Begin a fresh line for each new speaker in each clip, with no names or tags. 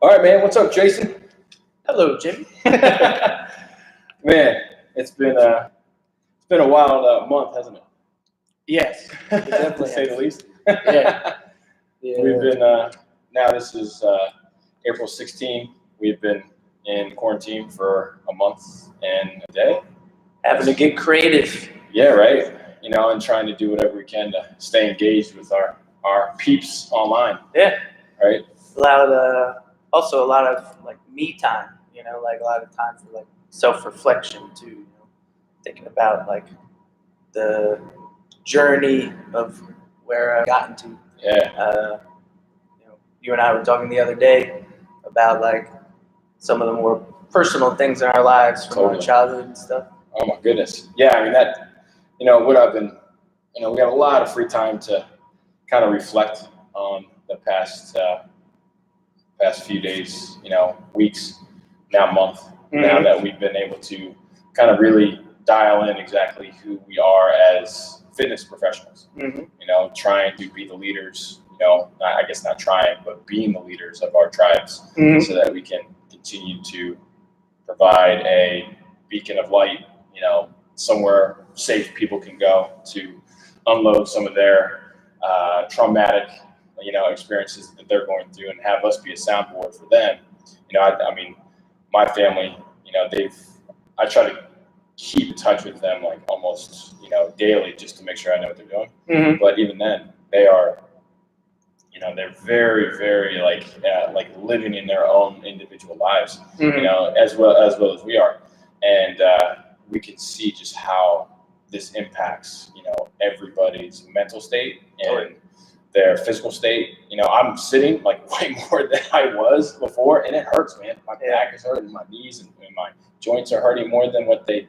All right, man. What's up, Jason?
Hello, Jimmy.
Man, it's been a wild month, hasn't it?
Yes, it
To
definitely
say the
has.
least.
Yeah.
We've been now. This is April 16. We've been in quarantine for a month and a day.
Having to get creative.
Yeah, right. And trying to do whatever we can to stay engaged with our peeps online.
Yeah.
Right.
Also a lot of like me time. Like a lot of time for like self-reflection too. Thinking about like the journey of where I've gotten to.
Yeah.
You and I were talking the other day about like some of the more personal things in our lives from our childhood and stuff.
Oh my goodness. Yeah, I mean that. What I've been. We have a lot of free time to kind of reflect on the past few days. Weeks, now month.
Mm-hmm.
Now that we've been able to kind of really dial in exactly who we are as fitness professionals.
Mm-hmm.
Trying to be the leaders. I guess not trying, but being the leaders of our tribes,
Mm-hmm.
so that we can continue to provide a beacon of light. Somewhere safe people can go to unload some of their traumatic, experiences that they're going through, and have us be a soundboard for them. I mean, my family, I try to keep in touch with them like almost, daily, just to make sure I know what they're doing.
Mm-hmm.
But even then, they are, they're very, very like living in their own individual lives,
Mm-hmm.
as well as we are, and we can see just how this impacts, everybody's mental state and their physical state. I'm sitting like way more than I was before, and it hurts, man. My back is hurting, my knees and my joints are hurting more than what they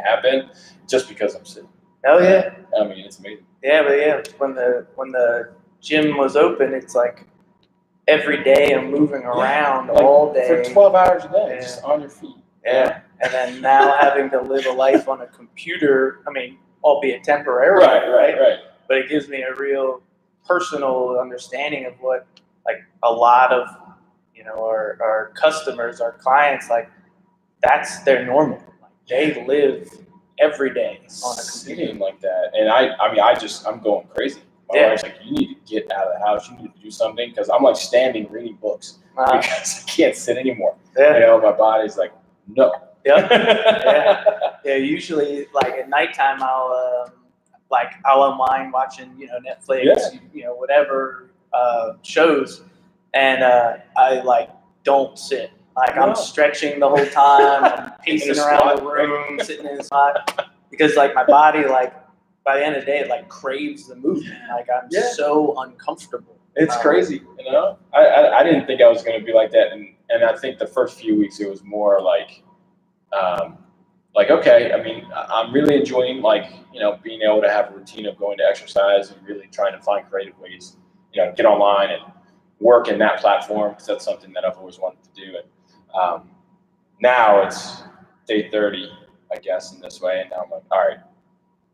have been, just because I'm sitting.
Oh yeah.
I mean, it's amazing.
Yeah, but yeah, when the gym was open, it's like every day I'm moving around
like
all day
for 12 hours a day, just on your feet.
Yeah, and then now having to live a life on a computer. I mean, albeit temporarily,
right.
But it gives me a real personal understanding of what like a lot of our customers, our clients, like that's their normal. Like they live every day on a computer
like that. And I'm going crazy. My wife's like, you need to get out of the house. You need to do something, because I'm like standing reading books because I can't sit anymore.
Yeah.
My body's like, no.
Yep. Yeah. Usually, like at nighttime, I'll unwind watching Netflix, whatever shows, and I like don't sit. Like I'm stretching the whole time, I'm pacing around the room, sitting in the spot, because like my body, like by the end of the day, it like craves the movement. Like I'm so uncomfortable.
It's crazy, I didn't think I was going to be like that, and I think the first few weeks it was more like okay. I mean, I'm really enjoying being able to have a routine of going to exercise and really trying to find creative ways, get online and work in that platform, because that's something that I've always wanted to do. And now it's day 30, I guess, in this way, and now I'm like, all right,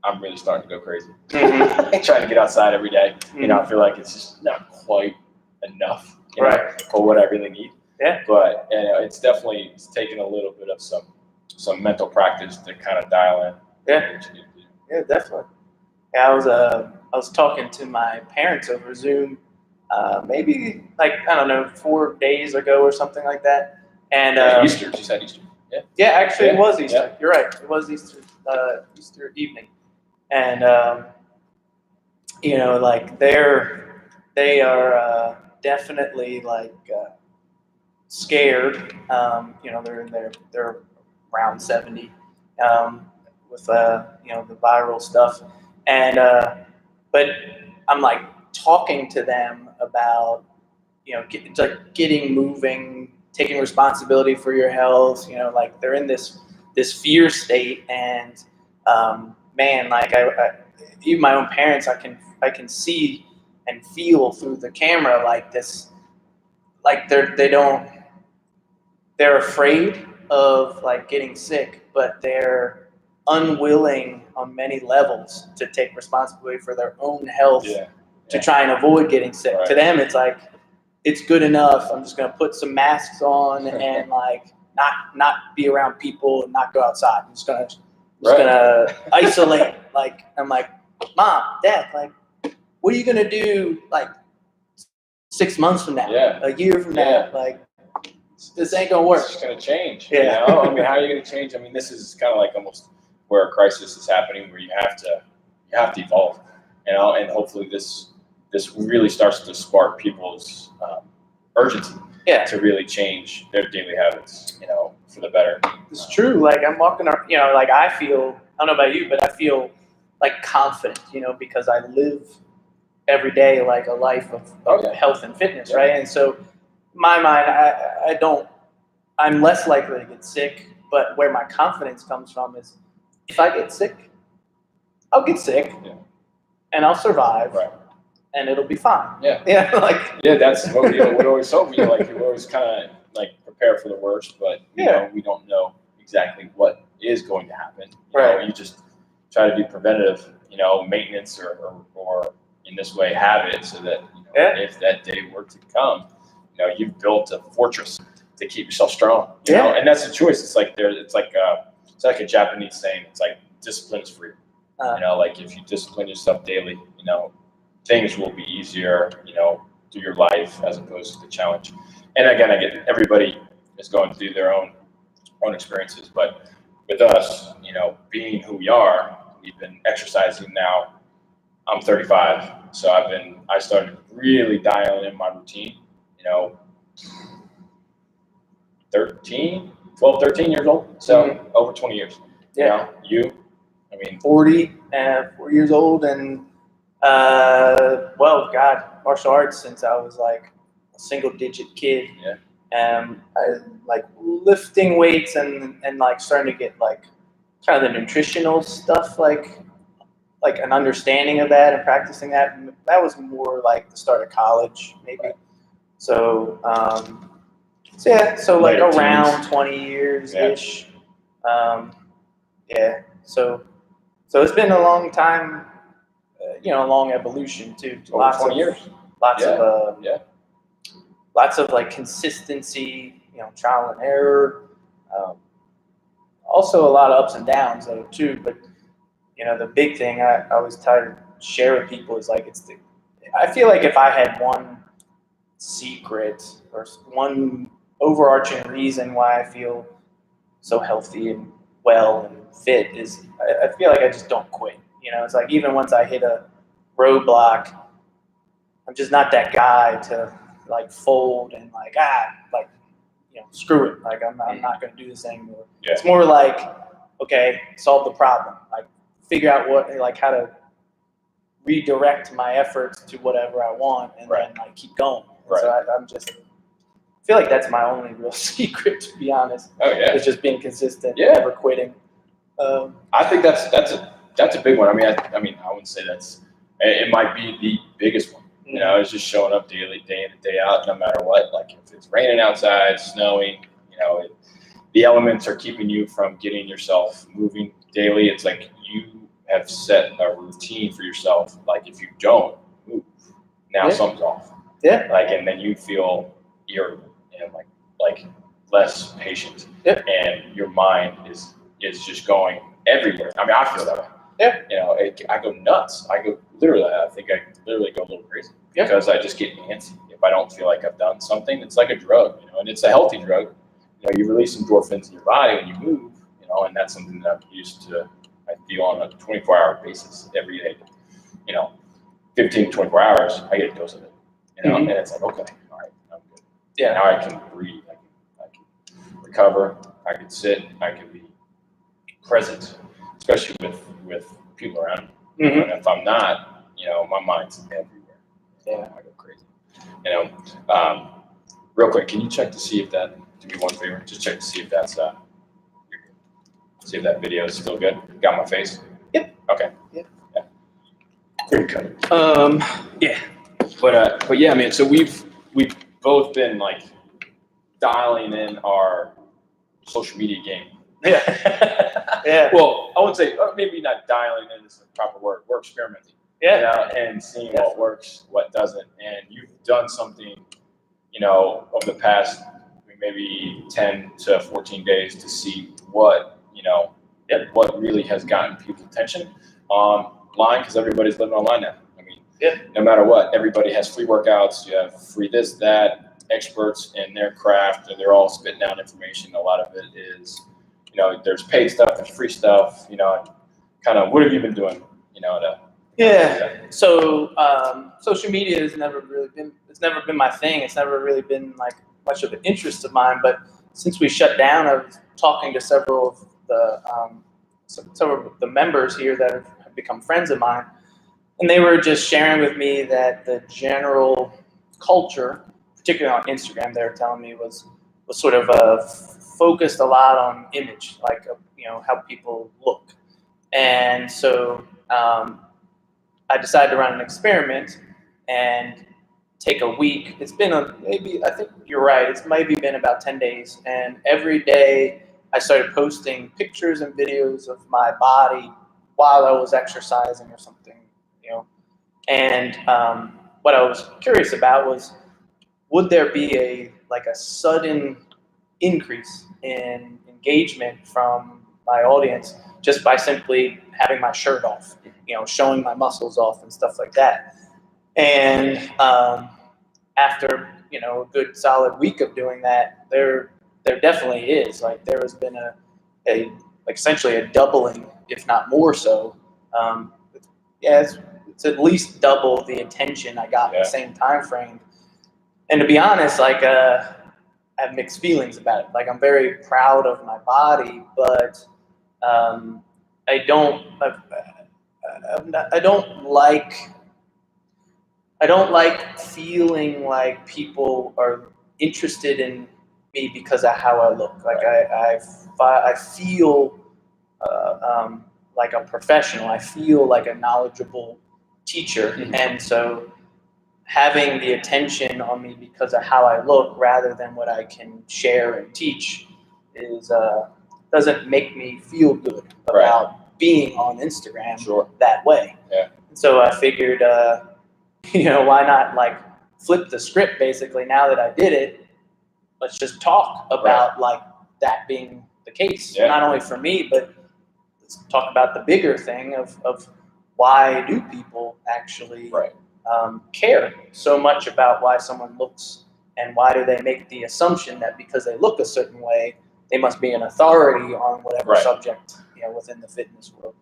I'm really starting to go crazy.
Mm-hmm.
Trying to get outside every day.
Mm-hmm.
I feel like it's just not quite enough,
right,
for what I really need.
Yeah.
But it's taken a little bit of some mental practice to kind of dial in.
Yeah, definitely. Yeah, I was talking to my parents over Zoom, maybe like I don't know 4 days ago or something like that. And
Easter, you said Easter. Yeah.
Yeah, actually, it was Easter.
Yeah.
You're right. It was Easter. Easter evening, and like they are definitely like scared. They're around 70 with the viral stuff, and but I'm like talking to them about getting moving, taking responsibility for your health. Like they're in this fear state, and man, like I even my own parents, I can see and feel through the camera like this, like they're afraid of like getting sick, but they're unwilling on many levels to take responsibility for their own health to try and avoid getting sick.
Right.
To them, it's like it's good enough. I'm just gonna put some masks on and like not be around people and not go outside. I'm just gonna isolate. Like I'm like, Mom, Dad, like, what are you gonna do like 6 months from now?
Yeah.
A year from now? Like, this ain't gonna work.
It's just gonna change.
Yeah.
You know? I mean, how are you gonna change? I mean, this is kind of like almost where a crisis is happening, where you have to evolve. You know, and hopefully this really starts to spark people's urgency
Yeah.
to really change their daily habits. You know, for the better.
It's true. Like I'm walking around, you know, like I feel, I don't know about you, but I feel like confident, you know, because I live every day like a life of health and fitness, right? And so in my mind, I'm less likely to get sick, but where my confidence comes from is if I get sick, I'll get sick and I'll survive and it'll be fine.
Yeah.
Yeah. Like,
yeah, that's what we always hope. You know, like you always kind of like prepare for the worst, but you know, we don't know exactly what is going to happen. You know, you just try to do preventative, you know, maintenance or in this way habit, so that you know, if that day were to come, you know, you've built a fortress to keep yourself strong. You know, and that's the choice. It's like it's like a Japanese saying. It's like discipline is free. You know, like if you discipline yourself daily, you know, things will be easier, you know, through your life as opposed to the challenge. And again, I get everybody is going through their own experiences, but with us, you know, being who we are, we've been exercising now. I'm 35, so I started really dialing in my routine, you know, 13 years old, so over 20 years.
Yeah.
You know, I mean,
4 years old, and well, God, martial arts since I was like a single-digit kid.
Yeah.
I like lifting weights and like starting to get like kind of the nutritional stuff, like an understanding of that and practicing that. And that was more like the start of college, maybe. So, so like
Later
around
teens.
20 years ish. So it's been a long time, you know, a long evolution too.
Over 20 years.
Lots of like consistency, you know, trial and error. Also a lot of ups and downs though too. But you know, the big thing I always try to share with people is like I feel like if I had one secret or one overarching reason why I feel so healthy and well and fit is I feel like I just don't quit. You know, it's like even once I hit a roadblock, I'm just not that guy to like fold and like you know, screw it. Like I'm not going to do this anymore.
Yeah.
It's more like, okay, solve the problem. Like figure out how to redirect my efforts to whatever I want, and then like keep going. So I feel like that's my only real secret, to be honest.
Oh yeah.
It's just being consistent, never quitting.
I think that's a big one. I mean, I wouldn't say it might be the biggest one. You know, it's just showing up daily, day in and day out, no matter what. Like if it's raining outside, snowing, you know, the elements are keeping you from getting yourself moving daily. It's like you have set a routine for yourself. Like if you don't move, now something's off. Yeah. Like, and then you feel irritable and like less patient. Yeah. And your mind is just going everywhere. I mean, I feel that way. Yeah. You know, I go nuts. I think I literally go a little crazy because I just get antsy. If I don't feel like I've done something, it's like a drug, you know, and it's a healthy drug. You know, you release endorphins in your body when you move, you know, and that's something that I'm used to. I feel on a 24-hour basis every day. You know, 15 to 24 hours, I get a dose of it. You know, and it's like, okay, all right, I'm good. Yeah. Now I can breathe. I can recover. I can sit. I can be present, especially with people around me. And if I'm not, you know, my mind's everywhere. Yeah, I go crazy. You know, real quick, can you check to see if that? Do me one favor, just check to see if that's see if that video is still good. Got my face? Yep. Okay. Yeah. Great cut. Yeah. But yeah, man. So we've both been like dialing in our social media game. Yeah. Yeah. Well, I wouldn't say maybe not dialing in is the proper word. We're experimenting. Yeah. You know, and seeing what works, what doesn't, and you've done something over the past maybe 10 to 14 days to see what, what really has gotten people's attention online, because everybody's living online now. I mean, no matter what, everybody has free workouts. You have free this, that, experts in their craft, and they're all spitting out information. A lot of it is, there's paid stuff, there's free stuff, kind of, what have you been doing,
So social media has never been my thing. It's never really been like much of an interest of mine. But since we shut down, I was talking to several of the members here that have become friends of mine, and they were just sharing with me that the general culture, particularly on Instagram, they were telling me was sort of focused a lot on image, like how people look, and so. I decided to run an experiment and take a week. It's been I think you're right, it's maybe been about 10 days. And every day I started posting pictures and videos of my body while I was exercising or something, And what I was curious about was, would there be a sudden increase in engagement from my audience just by simply having my shirt off, showing my muscles off and stuff like that. And after, a good solid week of doing that, there definitely is. Like, there has been essentially a doubling, if not more so. It's at least double the attention I got in the same time frame. And to be honest, I have mixed feelings about it. Like, I'm very proud of my body, but I don't like feeling like people are interested in me because of how I look. Like, I feel like a professional. I feel like a knowledgeable teacher, and so having the attention on me because of how I look rather than what I can share and teach doesn't make me feel good about being on Instagram that way. Yeah. So I figured, why not flip the script basically now that I did it? Let's just talk about that being the case, not only for me, but let's talk about the bigger thing of why do people actually care so much about why someone looks, and why do they make the assumption that because they look a certain way, they must be an authority on whatever subject, within the fitness world.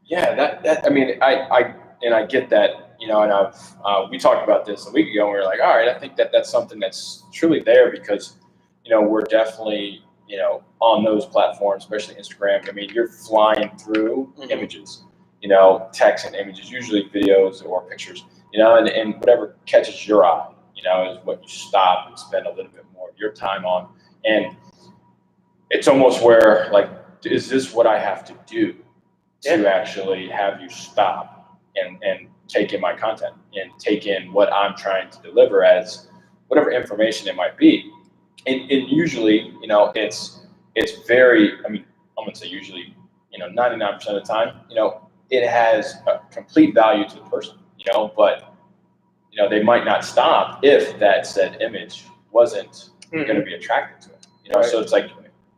Yeah, that I mean, I get that, and we talked about this a week ago, and we were like, all right, I think that's something that's truly there because, we're definitely, on those platforms, especially Instagram. I mean, you're flying through images, text and images, usually videos or pictures, and whatever catches your eye, is what you stop and spend a little bit more of your time on. And it's almost where, is this what I have to do to actually have you stop and take in my content and take in what I'm trying to deliver as whatever information it might be? And usually, it's very, I mean, I'm going to say usually, 99% of the time, it has a complete value to the person, but, they might not stop if that said image wasn't going to be attracted to it, So it's like,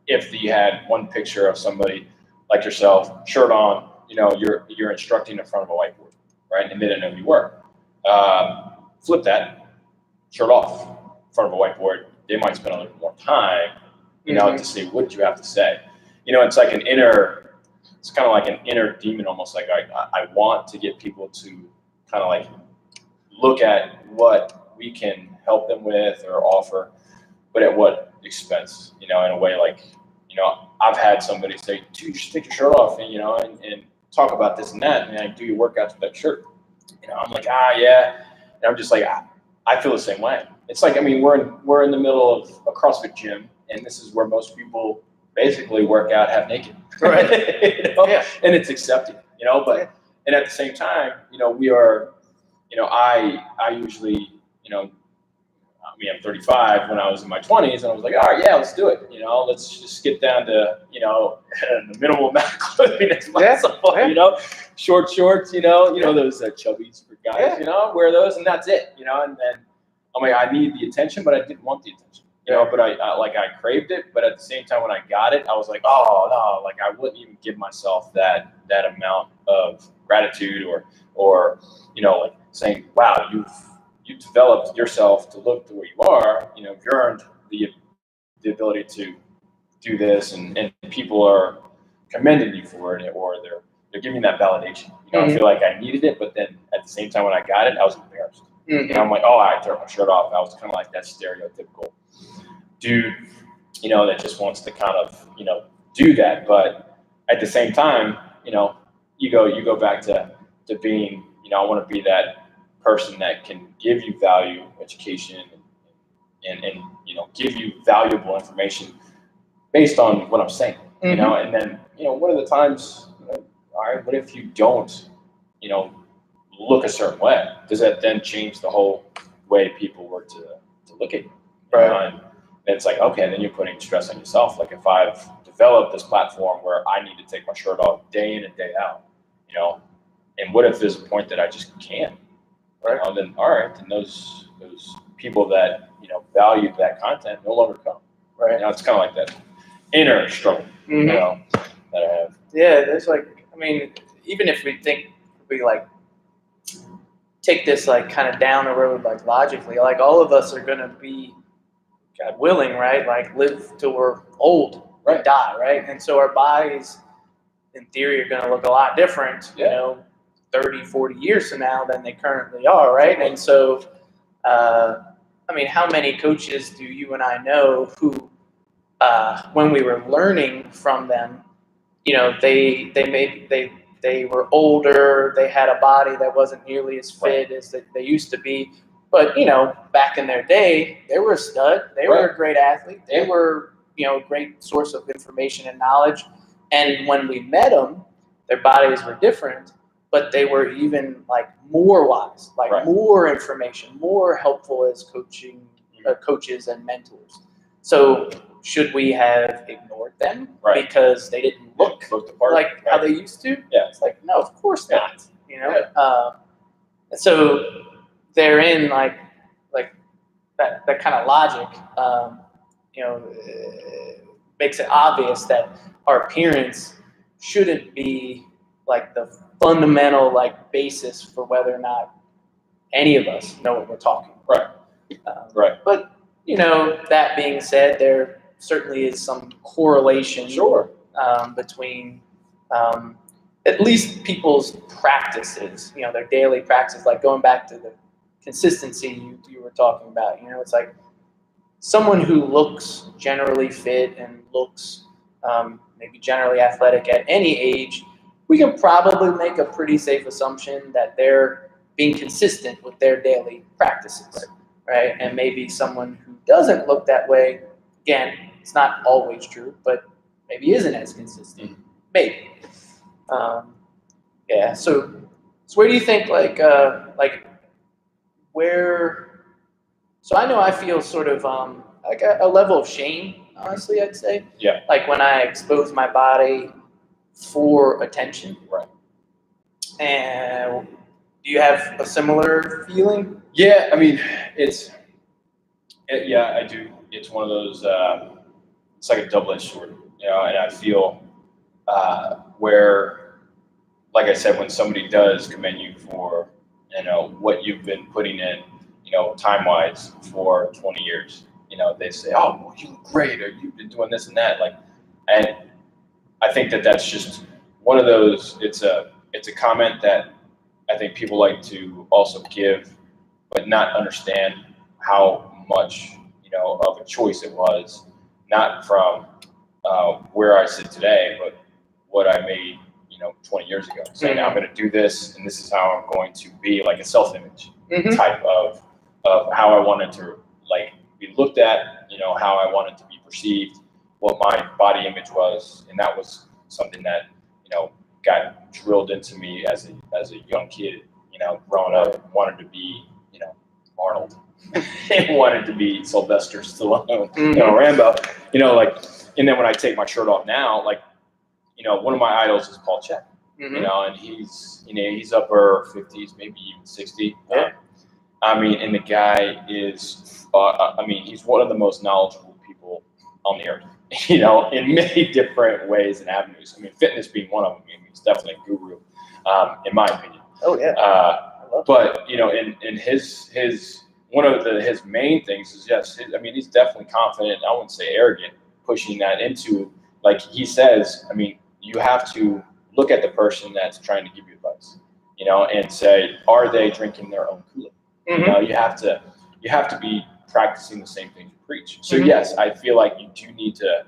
if you had one picture of somebody like yourself, shirt on, you're instructing in front of a whiteboard, right? And they didn't know who you were. Flip that, shirt off in front of a whiteboard. They might spend a little more time, to see what you have to say. It's like it's kind of like an inner demon, almost like I want to get people to kind of look at what we can help them with or offer, but at what expense, in a way I've had somebody say, dude, you should take your shirt off and talk about this and that, and do your workouts with that shirt. I'm like, yeah. And I'm just like, I feel the same way. It's like, I mean, we're in the middle of a CrossFit gym, and this is where most people basically work out half naked. Right. And it's accepted, but, and at the same time, we are, I usually, I'm 35. When I was in my 20s, and I was like, all right, yeah, let's do it. Let's just get down to, the minimal amount of clothing as possible. Short shorts, those chubbies for guys, wear those, and that's it. And then I'm like, I need the attention, but I didn't want the attention. But I craved it, but at the same time when I got it, I was like, oh no, like I wouldn't even give myself that amount of gratitude or like saying, wow, you've developed yourself to look the way you are. You've earned the ability to do this, and people are commending you for it, or they're giving that validation. I feel like I needed it, but then at the same time when I got it, I was embarrassed. I'm like, oh, I threw my shirt off. I was kind of like that stereotypical dude, that just wants to kind of, do that. But at the same time, you go back to being, I want to be that person that can give you value, education, and give you valuable information based on what I'm saying, and then, what are the times, all right, what if you don't, look a certain way? Does that then change the whole way people were to look at you?
Right.
And it's like, okay, then you're putting stress on yourself. Like if I've developed this platform where I need to take my shirt off day in and day out, and what if there's a point that I just can't?
Right.
Then all right, then those people that valued that content no longer come.
Right.
It's kind of like that inner struggle, that I have.
Yeah, there's even if we like take this like kind of down the road, like logically, like all of us are gonna be, God willing, right? Like live till we're old,
Right.
and die, right? And so our bodies, in theory, are gonna look a lot different, 30, 40 years from now than they currently are, right? And so, how many coaches do you and I know who, when we were learning from them, they were older, they had a body that wasn't nearly as fit as they used to be. But, back in their day, they were a stud. They were a great athlete. They were, a great source of information and knowledge. And when we met them, their bodies were different, but they were even like more wise, like more information, more helpful as coaches and mentors. So should we have ignored them because they didn't look like how they used to?
Yeah.
It's like, no, of course not. So therein, like that kind of logic, makes it obvious that our appearance shouldn't be like the fundamental like basis for whether or not any of us know what we're talking about.
Right.
But that being said, there certainly is some correlation between at least people's practices, their daily practice, like going back to the consistency you were talking about. It's like someone who looks generally fit and looks maybe generally athletic at any age, we can probably make a pretty safe assumption that they're being consistent with their daily practices, right? And maybe someone who doesn't look that way, again, it's not always true, but maybe isn't as consistent. Maybe. So where do you think where? So I know I feel sort of like a level of shame, honestly, I'd say.
Yeah.
Like when I expose my body for attention.
Right.
And do you have a similar feeling?
Yeah, I do. It's one of those. It's like a double-edged sword, and I feel where, like I said, when somebody does commend you for what you've been putting in, time-wise for 20 years, they say, "Oh, well, you look great," or "You've been doing this and that." And I think that's just one of those. It's a comment that I think people like to also give, but not understand how much of a choice it was, not from where I sit today, but what I made 20 years ago. Saying I'm going to do this, and this is how I'm going to be, like a self-image type of how I wanted to be looked at, how I wanted to be perceived, what my body image was, and that was something that got drilled into me as a young kid. Growing up, wanted to be Arnold, wanted to be Sylvester Stallone, Rambo, and then when I take my shirt off now, one of my idols is Paul Chek, and he's upper 50s, maybe even 60. I mean, and the guy is, I mean, he's one of the most knowledgeable people on the earth, you know, in many different ways and avenues. I mean, fitness being one of them. I mean, he's definitely a guru, in my opinion.
Oh yeah.
But you know, in his one of his main things is I mean, he's definitely confident. I wouldn't say arrogant, pushing that into, like he says. I mean, you have to look at the person that's trying to give you advice, you know, and say, are they drinking their own Kool-Aid?
Mm-hmm.
You know, you have to be practicing the same things you preach. So yes, I feel like you do need to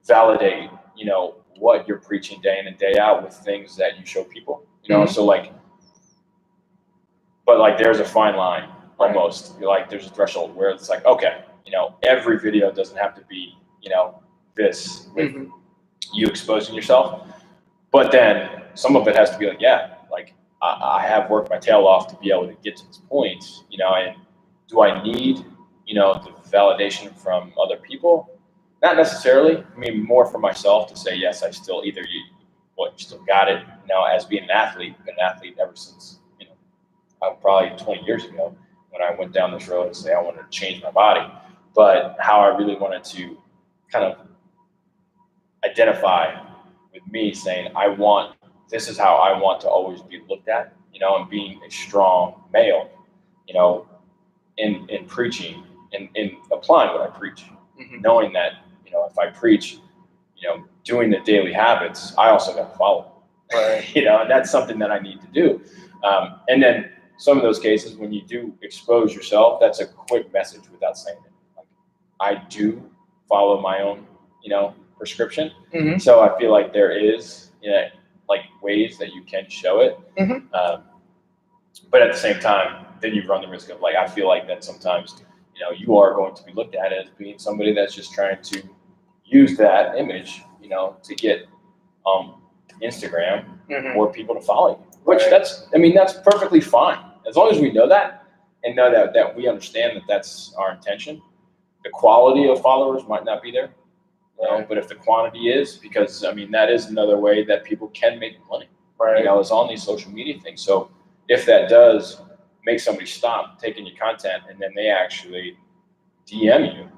validate, you know, what you're preaching day in and day out with things that you show people. You know, so like, but like there's a fine line almost. Like there's a threshold where it's like, okay, you know, every video doesn't have to be, you know, this with you exposing yourself. But then some of it has to be like, yeah, like I have worked my tail off to be able to get to this point, you know, and do I need, you know, the validation from other people? Not necessarily. I mean, more for myself to say, yes, I still you still got it, you know, as being an athlete. Been an athlete ever since, you know, probably 20 years ago when I went down this road and say I wanted to change my body. But how I really wanted to kind of identify with me saying, this is how I want to always be looked at, you know, and being a strong male, you know, in preaching and in applying what I preach, knowing that, you know, if I preach, you know, doing the daily habits, I also got to follow, you know, and that's something that I need to do. And then some of those cases when you do expose yourself, that's a quick message without saying it. Like, I do follow my own, you know, prescription. So I feel like there is, you know, like ways that you can show it. But at the same time, then you run the risk of, like, I feel like that sometimes, you know, you are going to be looked at as being somebody that's just trying to use that image, you know, to get Instagram or people to follow you. Which that's perfectly fine. As long as we know that and know that we understand that that's our intention. The quality of followers might not be there. You know, but if the quantity is, because I mean, that is another way that people can make money, you know, is on these social media things. So if that does make somebody stop taking your content and then they actually DM you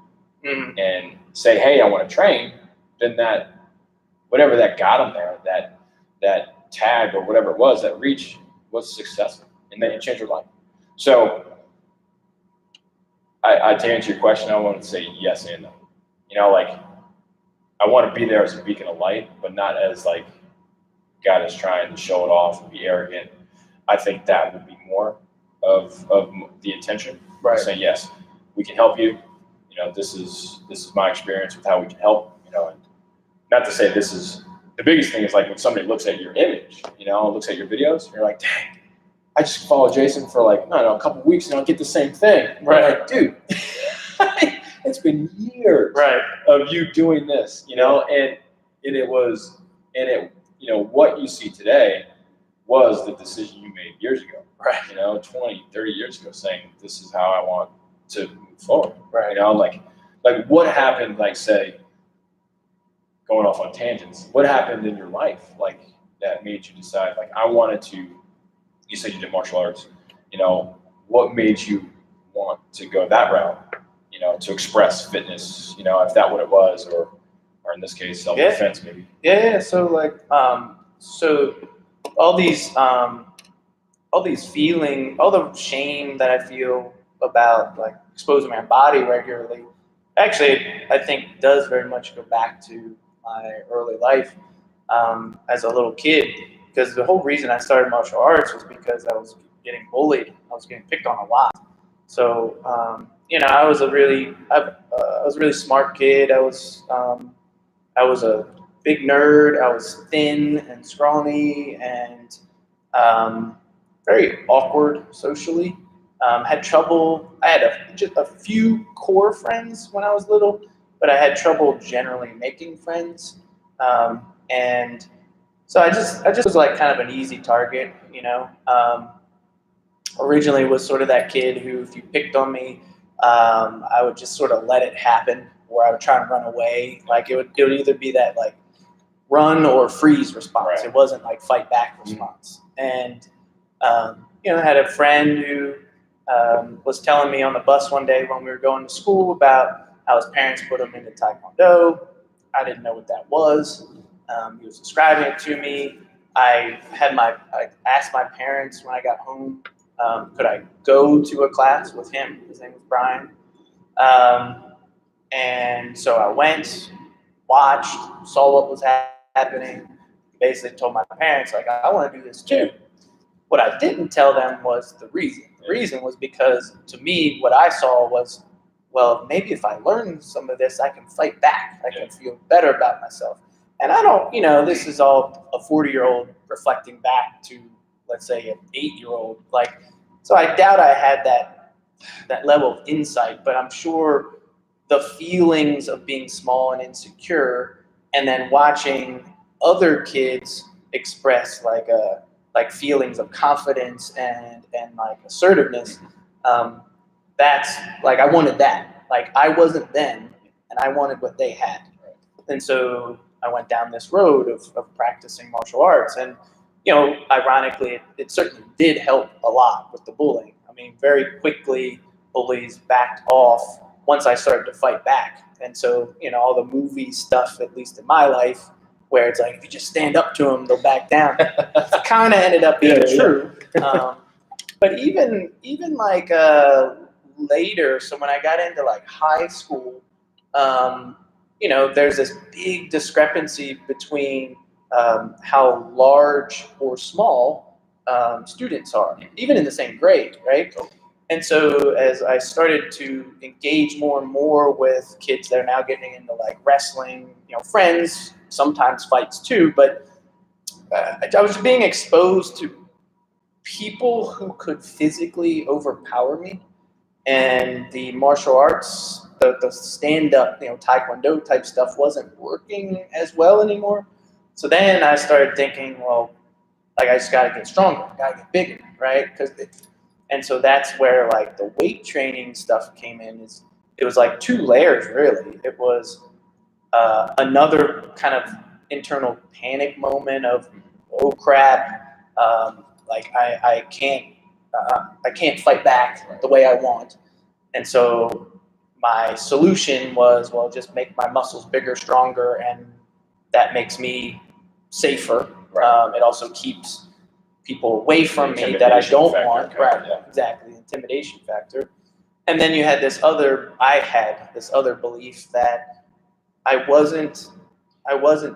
and say, hey, I want to train, then that, whatever that got them there, that tag or whatever it was, that reach was successful, and then you change your life. So to answer your question, I want to say yes and no. You know, like, I want to be there as a beacon of light, but not as like a guy that's trying to show it off and be arrogant. I think that would be more of the intention. Saying, yes, we can help you. You know, this is my experience with how we can help. You know, and not to say this is the biggest thing is like when somebody looks at your image, you know, looks at your videos, and you're like, dang, I just followed Jason for like, I don't know, a couple of weeks and I'll get the same thing. Like, dude. It's been years of you doing this, you know, and you know, what you see today was the decision you made years ago, you know, 20, 30 years ago, saying this is how I want to move forward, you know, like what happened, like, say, going off on tangents, what happened in your life, like, that made you decide, like, I wanted to, you said you did martial arts, you know, what made you want to go that route? You know, to express fitness, you know, if that what it was, or in this case, self-defense, maybe. Yeah.
So like, so all these feeling, all the shame that I feel about like exposing my body regularly, actually, I think does very much go back to my early life as a little kid. Because the whole reason I started martial arts was because I was getting bullied. I was getting picked on a lot. So, you know, I was a really smart kid. I was a big nerd. I was thin and scrawny and very awkward socially. Had trouble. I had just a few core friends when I was little, but I had trouble generally making friends. And so I just was like kind of an easy target, you know. Originally was sort of that kid who, if you picked on me, I would just sort of let it happen, where I would try and run away. Like it would either be that like run or freeze response. It wasn't like fight back response. And you know, I had a friend who was telling me on the bus one day when we were going to school about how his parents put him into Taekwondo. I didn't know what that was. He was describing it to me. I asked my parents when I got home, could I go to a class with him? His name was Brian. And so I went, watched, saw what was happening. Basically told my parents, like, I want to do this too. What I didn't tell them was the reason. The reason was because, to me, what I saw was, well, maybe if I learn some of this, I can fight back. I can feel better about myself. And I don't, this is all a 40-year-old reflecting back to, let's say, an 8-year-old. Like, so I doubt I had that level of insight, but I'm sure the feelings of being small and insecure, and then watching other kids express like feelings of confidence and like assertiveness, that's like, I wanted that. Like, I wasn't them, and I wanted what they had. And so I went down this road of practicing martial arts. And, ironically, it certainly did help a lot with the bullying. I mean, very quickly, bullies backed off once I started to fight back. And so, all the movie stuff, at least in my life, where it's like, if you just stand up to them, they'll back down. It kind of ended up being true. But even like later, so when I got into like high school, there's this big discrepancy between how large or small students are, even in the same grade, right? And so as I started to engage more and more with kids that are now getting into like wrestling, friends, sometimes fights too, but I was being exposed to people who could physically overpower me, and the martial arts, the stand-up, Taekwondo type stuff wasn't working as well anymore. So then I started thinking, well, like, I just got to get stronger, got to get bigger, right? And so that's where like the weight training stuff came in. It was like two layers, really. It was another kind of internal panic moment of, oh crap, like I can't fight back the way I want. And so my solution was, well, just make my muscles bigger, stronger, and that makes me safer. It also keeps people away from me that I don't want. Right, yeah. Exactly, intimidation factor. And then I had this other belief that I wasn't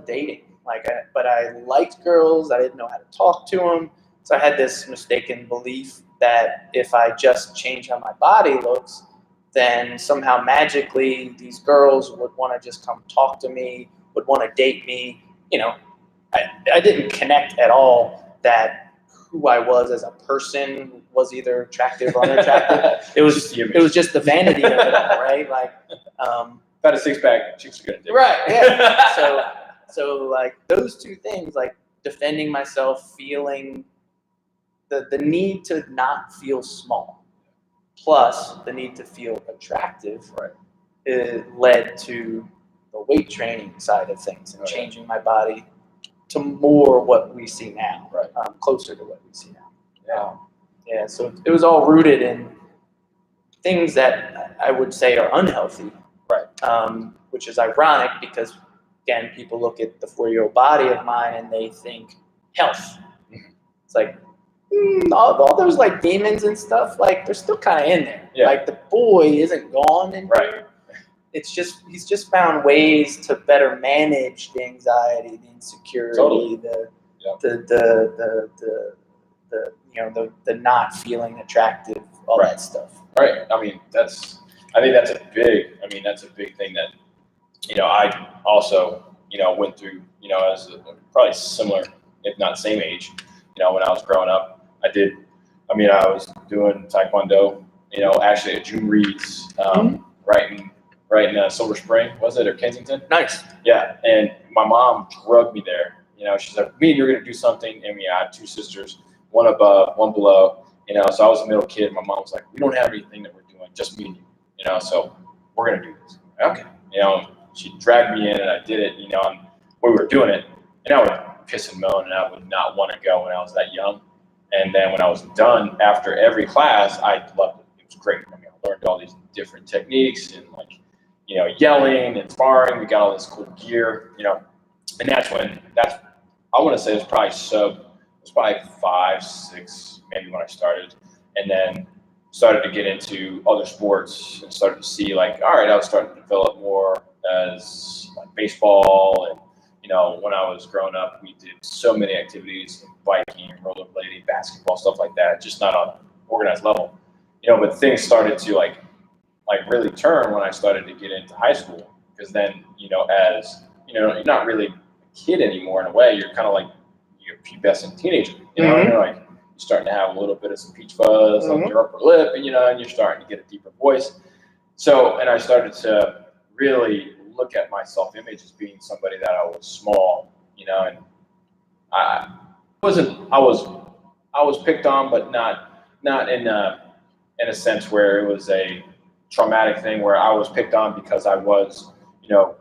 dating, but I liked girls. I didn't know how to talk to them. So I had this mistaken belief that if I just change how my body looks, then somehow magically these girls would want to just come talk to me, would want to date me. I didn't connect at all that who I was as a person was either attractive or unattractive. It was just the vanity of it all, right? Like,
got a six-pack, chicks are gonna do.
Right, yeah. So like those two things, like defending myself, feeling the need to not feel small, plus the need to feel attractive, it led to the weight training side of things and changing my body to more what we see now, closer to what we see now. Yeah. So it was all rooted in things that I would say are unhealthy, which is ironic because, again, people look at the 4-year-old body of mine and they think health. It's like all those like demons and stuff, like they're still kind of in there. Yeah. Like the boy isn't gone in here. It's just he's just found ways to better manage the anxiety, the insecurity, the not feeling attractive, all that stuff.
Right. I think that's a big thing that, I also, went through, as probably similar, if not same age, when I was growing up. I was doing Taekwondo, actually at June Reed's, right in Silver Spring, was it, or Kensington?
Nice.
Yeah, and my mom drugged me there. She's like, me and you're gonna do something. And I had two sisters, one above, one below. So I was a middle kid. My mom was like, we don't have anything that we're doing, just me and you. So we're gonna do this. Okay. She dragged me in, and I did it. And we were doing it, and I would piss and moan, and I would not want to go when I was that young. And then when I was done, after every class, I loved it. was great. I mean, I learned all these different techniques and like, you know, yelling and sparring. We got all this cool gear, you know, and I want to say it was probably 5, 6, maybe when I started, and then started to get into other sports and started to see like, all right, I was starting to develop more as like baseball. And, you know, when I was growing up, we did so many activities, biking, rollerblading, basketball, stuff like that, just not on an organized level, you know, but things started to like really turn when I started to get into high school. Because then, you know, as, you know, you're not really a kid anymore in a way, you're kind of like your pubescent teenager, you know, and you're like, you're starting to have a little bit of some peach fuzz on your upper lip, and, you know, and you're starting to get a deeper voice. So, and I started to really look at my self-image as being somebody that I was small, you know, and I was picked on, but not in a sense where it was a traumatic thing where I was picked on because I was, you know,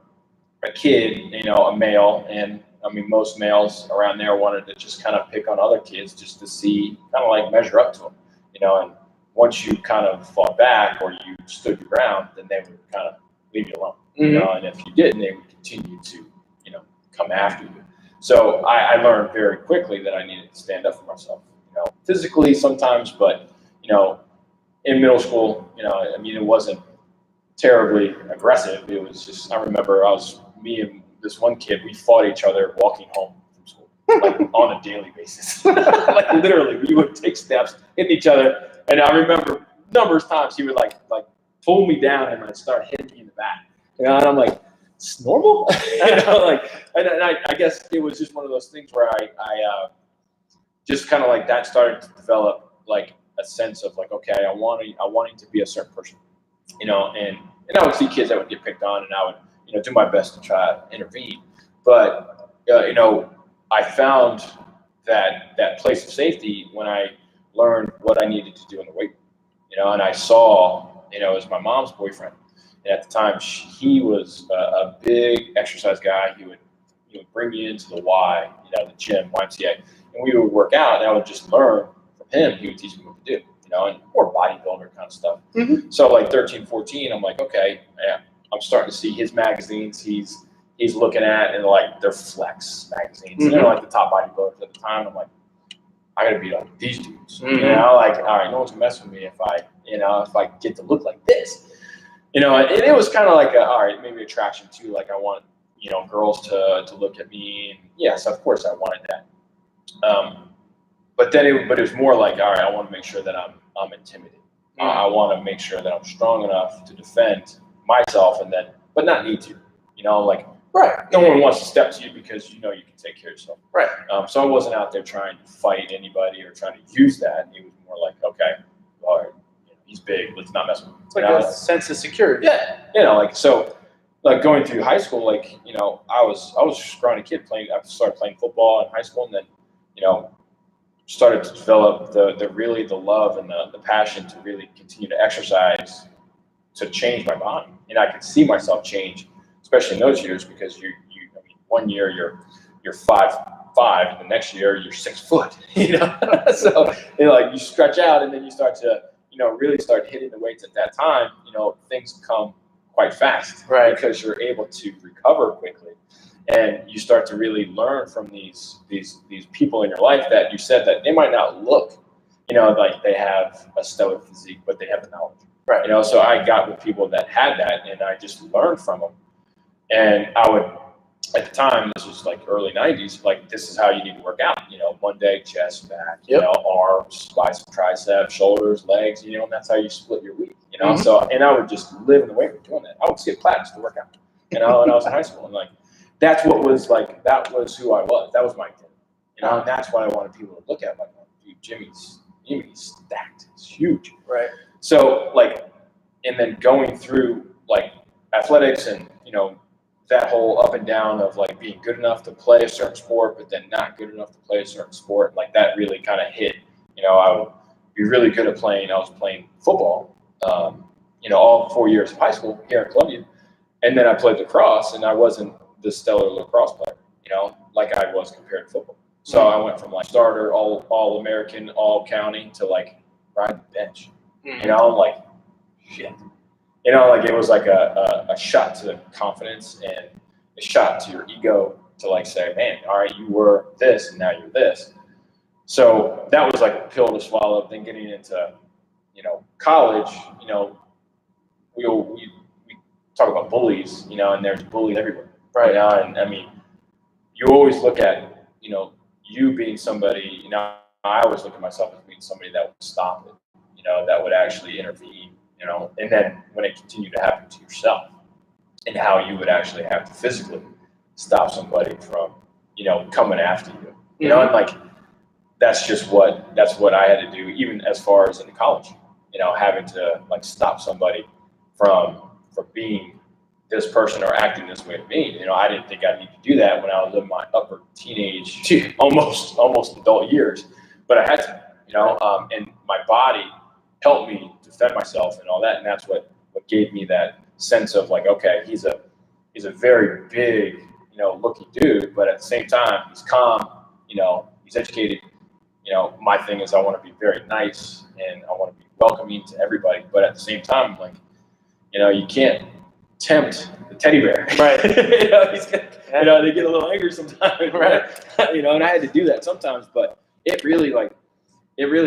a kid, you know, a male. And I mean, most males around there wanted to just kind of pick on other kids just to see, kind of like measure up to them, you know, and once you kind of fought back or you stood your ground, then they would kind of leave you alone, you know, and if you didn't, they would continue to, you know, come after you. So I learned very quickly that I needed to stand up for myself, you know, physically sometimes, but, you know, in middle school, you know, I mean, it wasn't terribly aggressive. It was just, I remember me and this one kid, we fought each other walking home from school, like on a daily basis. Like literally, we would take steps, hit each other. And I remember numerous times he would like pull me down and I'd start hitting me in the back. You know, and I'm like, it's normal? You know, like, and I guess it was just one of those things where I just kind of like that started to develop like a sense of like, okay, I wanting to be a certain person, you know, and I would see kids that would get picked on, and I would, you know, do my best to try to intervene. But you know, I found that place of safety when I learned what I needed to do in the weight room, you know, and I saw, you know, as my mom's boyfriend, and at the time he was a big exercise guy. He would bring me into the Y, you know, the gym, YMCA, and we would work out, and I would just learn from him. He would teach me what to do, you know, and more bodybuilder kind of stuff. So like 13, 14, I'm like, okay, yeah, I'm starting to see his magazines. He's looking at, and like they're Flex magazines, and they're like the top bodybuilders at the time. I'm like, I gotta beat up these dudes, you know, like, all right, no one's gonna mess with me if I get to look like this, you know. And it was kind of like all right, maybe attraction too. Like I want, you know, girls to look at me, and yes, of course I wanted that. But it was more like, all right, I want to make sure that I'm intimidated. I want to make sure that I'm strong enough to defend myself, but not need to, you know, like, right. No one wants to step to you because you know you can take care of yourself. Right. So I wasn't out there trying to fight anybody or trying to use that. It was more like, okay, all right, you know, he's big, let's not mess with him.
It's like a sense of security.
Yeah. You know, like, so like going through high school, like, you know, I was a scrawny kid I started playing football in high school, and then, you know, started to develop the love and the passion to really continue to exercise to change my body. And I could see myself change, especially in those years, because I mean, one year you're 5'5", and the next year you're 6 foot, you know. So, you know, like you stretch out, and then you start to, you know, really start hitting the weights at that time. You know, things come quite fast, right? Because you're able to recover quickly. And you start to really learn from these people in your life that you said that they might not look, you know, like they have a stellar physique, but they have the knowledge, right? You know, so I got with people that had that, and I just learned from them. And I would, at the time, this was like early 90s, like, this is how you need to work out, you know, one day, chest, back, you know, arms, bicep, triceps, shoulders, legs, you know, and that's how you split your week, you know. So, and I would just live in the weight room doing that. I would skip class to work out, you know, when I was in high school, and like, that was who I was. That was my thing, you know, and that's what I wanted people to look at. Like, dude, Jimmy's stacked. It's huge. Right. So, like, and then going through, like, athletics and, you know, that whole up and down of, like, being good enough to play a certain sport, but then not good enough to play a certain sport, like, that really kind of hit. You know, I would be really good at playing. I was playing football, you know, all 4 years of high school here in Columbia. And then I played lacrosse, and I wasn't the stellar lacrosse player, you know, like I was compared to football. So I went from like starter, all American, all county, to like riding the bench, You know, like, shit. You know, like it was like a shot to confidence and a shot to your ego to like say, man, all right, you were this and now you're this. So that was like a pill to swallow. Then getting into, you know, college, you know, we talk about bullies, you know, and there's bullies everywhere.
Right.
You know, and I mean, you always look at, you know, you being somebody, you know, I always look at myself as being somebody that would stop it, you know, that would actually intervene, you know, and then when it continued to happen to yourself and how you would actually have to physically stop somebody from, you know, coming after you, you know, and like, that's what I had to do, even as far as in college, you know, having to like stop somebody from being this person or acting this way to me. You know, I didn't think I'd need to do that when I was in my upper teenage, almost adult years, but I had to, you know, and my body helped me defend myself and all that, and that's what gave me that sense of like, okay, he's a very big, you know, looking dude, but at the same time, he's calm, you know, he's educated. You know, my thing is I want to be very nice and I want to be welcoming to everybody, but at the same time, like, you know, you can't tempt the teddy bear.
Right.
You know, you know, they get a little angry sometimes, right? You know, and I had to do that sometimes, but it really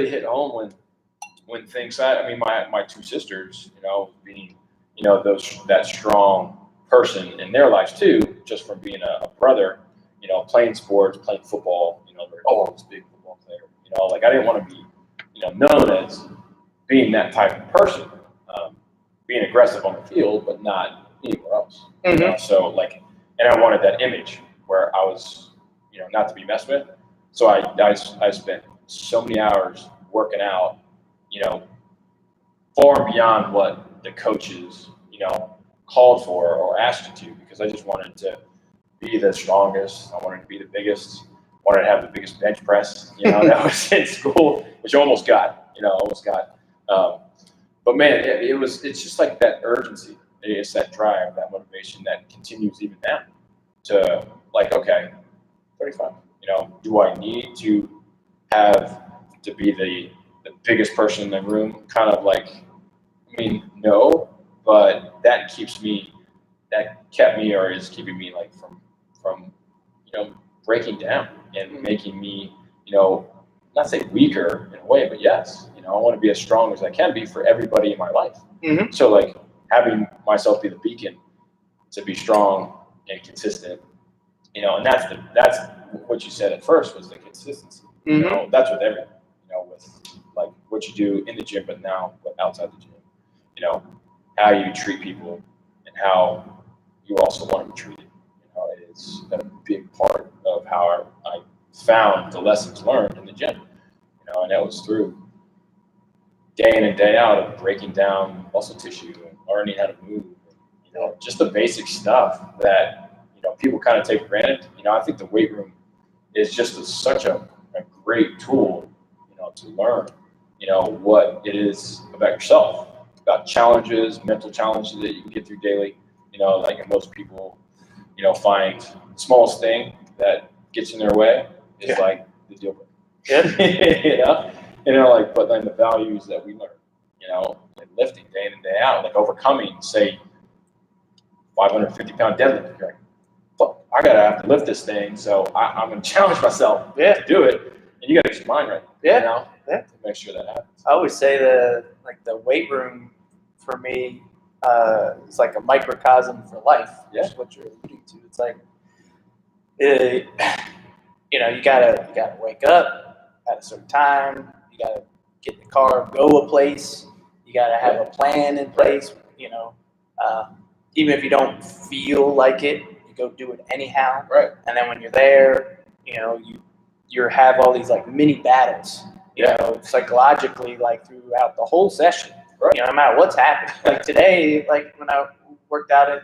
hit home when things. I mean, my two sisters, you know, being, you know, that strong person in their lives too, just from being a brother, you know, playing sports, playing football, you know, they're this big football player, you know, like I didn't want to be, you know, known as being that type of person, being aggressive on the field, but not anywhere else. You know? So like, and I wanted that image where I was, you know, not to be messed with. So I spent so many hours working out, you know, far and beyond what the coaches, you know, called for or asked you to, because I just wanted to be the strongest. I wanted to be the biggest. I wanted to have the biggest bench press, you know, that was in school, which I almost got. But man, it's just like that urgency. It's that drive, that motivation that continues even now to like, okay, 35, you know, do I need to have to be the biggest person in the room? Kind of like, I mean, no, but that kept me or is keeping me like from, you know, breaking down and making me, you know, not say weaker in a way, but yes, you know, I want to be as strong as I can be for everybody in my life. So like having myself be the beacon to be strong and consistent, you know, and that's what you said at first was the consistency. You know, that's with everything, you know, with like what you do in the gym, but now outside the gym, you know, how you treat people and how you also want to be treated. You know, it is a big part of how I found the lessons learned in the gym. You know, and that was through day in and day out of breaking down muscle tissue and learning how to move. You know, just the basic stuff that, you know, people kind of take for granted. You know, I think the weight room is just such a great tool, you know, to learn, you know, what it is about yourself, about challenges, mental challenges that you can get through daily. You know, like most people, you know, find the smallest thing that gets in their way is like the deal breaker. You know, like, but then the values that we learn, you know, in lifting day in and day out, like overcoming, say, 550-pound deadlift. You're like, fuck, I gotta have to lift this thing, so I'm gonna challenge myself to do it, and you gotta get your mind right. You know, to make sure that happens.
I always say the weight room for me is like a microcosm for life. Which is what you're alluding to. It's like, you know, you gotta wake up at a certain time. You gotta get in the car, go a place. You gotta have a plan in place. You know, even if you don't feel like it, you go do it anyhow.
Right.
And then when you're there, you know, you have all these like mini battles. You know, psychologically, like throughout the whole session. Right. You know, no matter what's happening. Like today, like when I worked out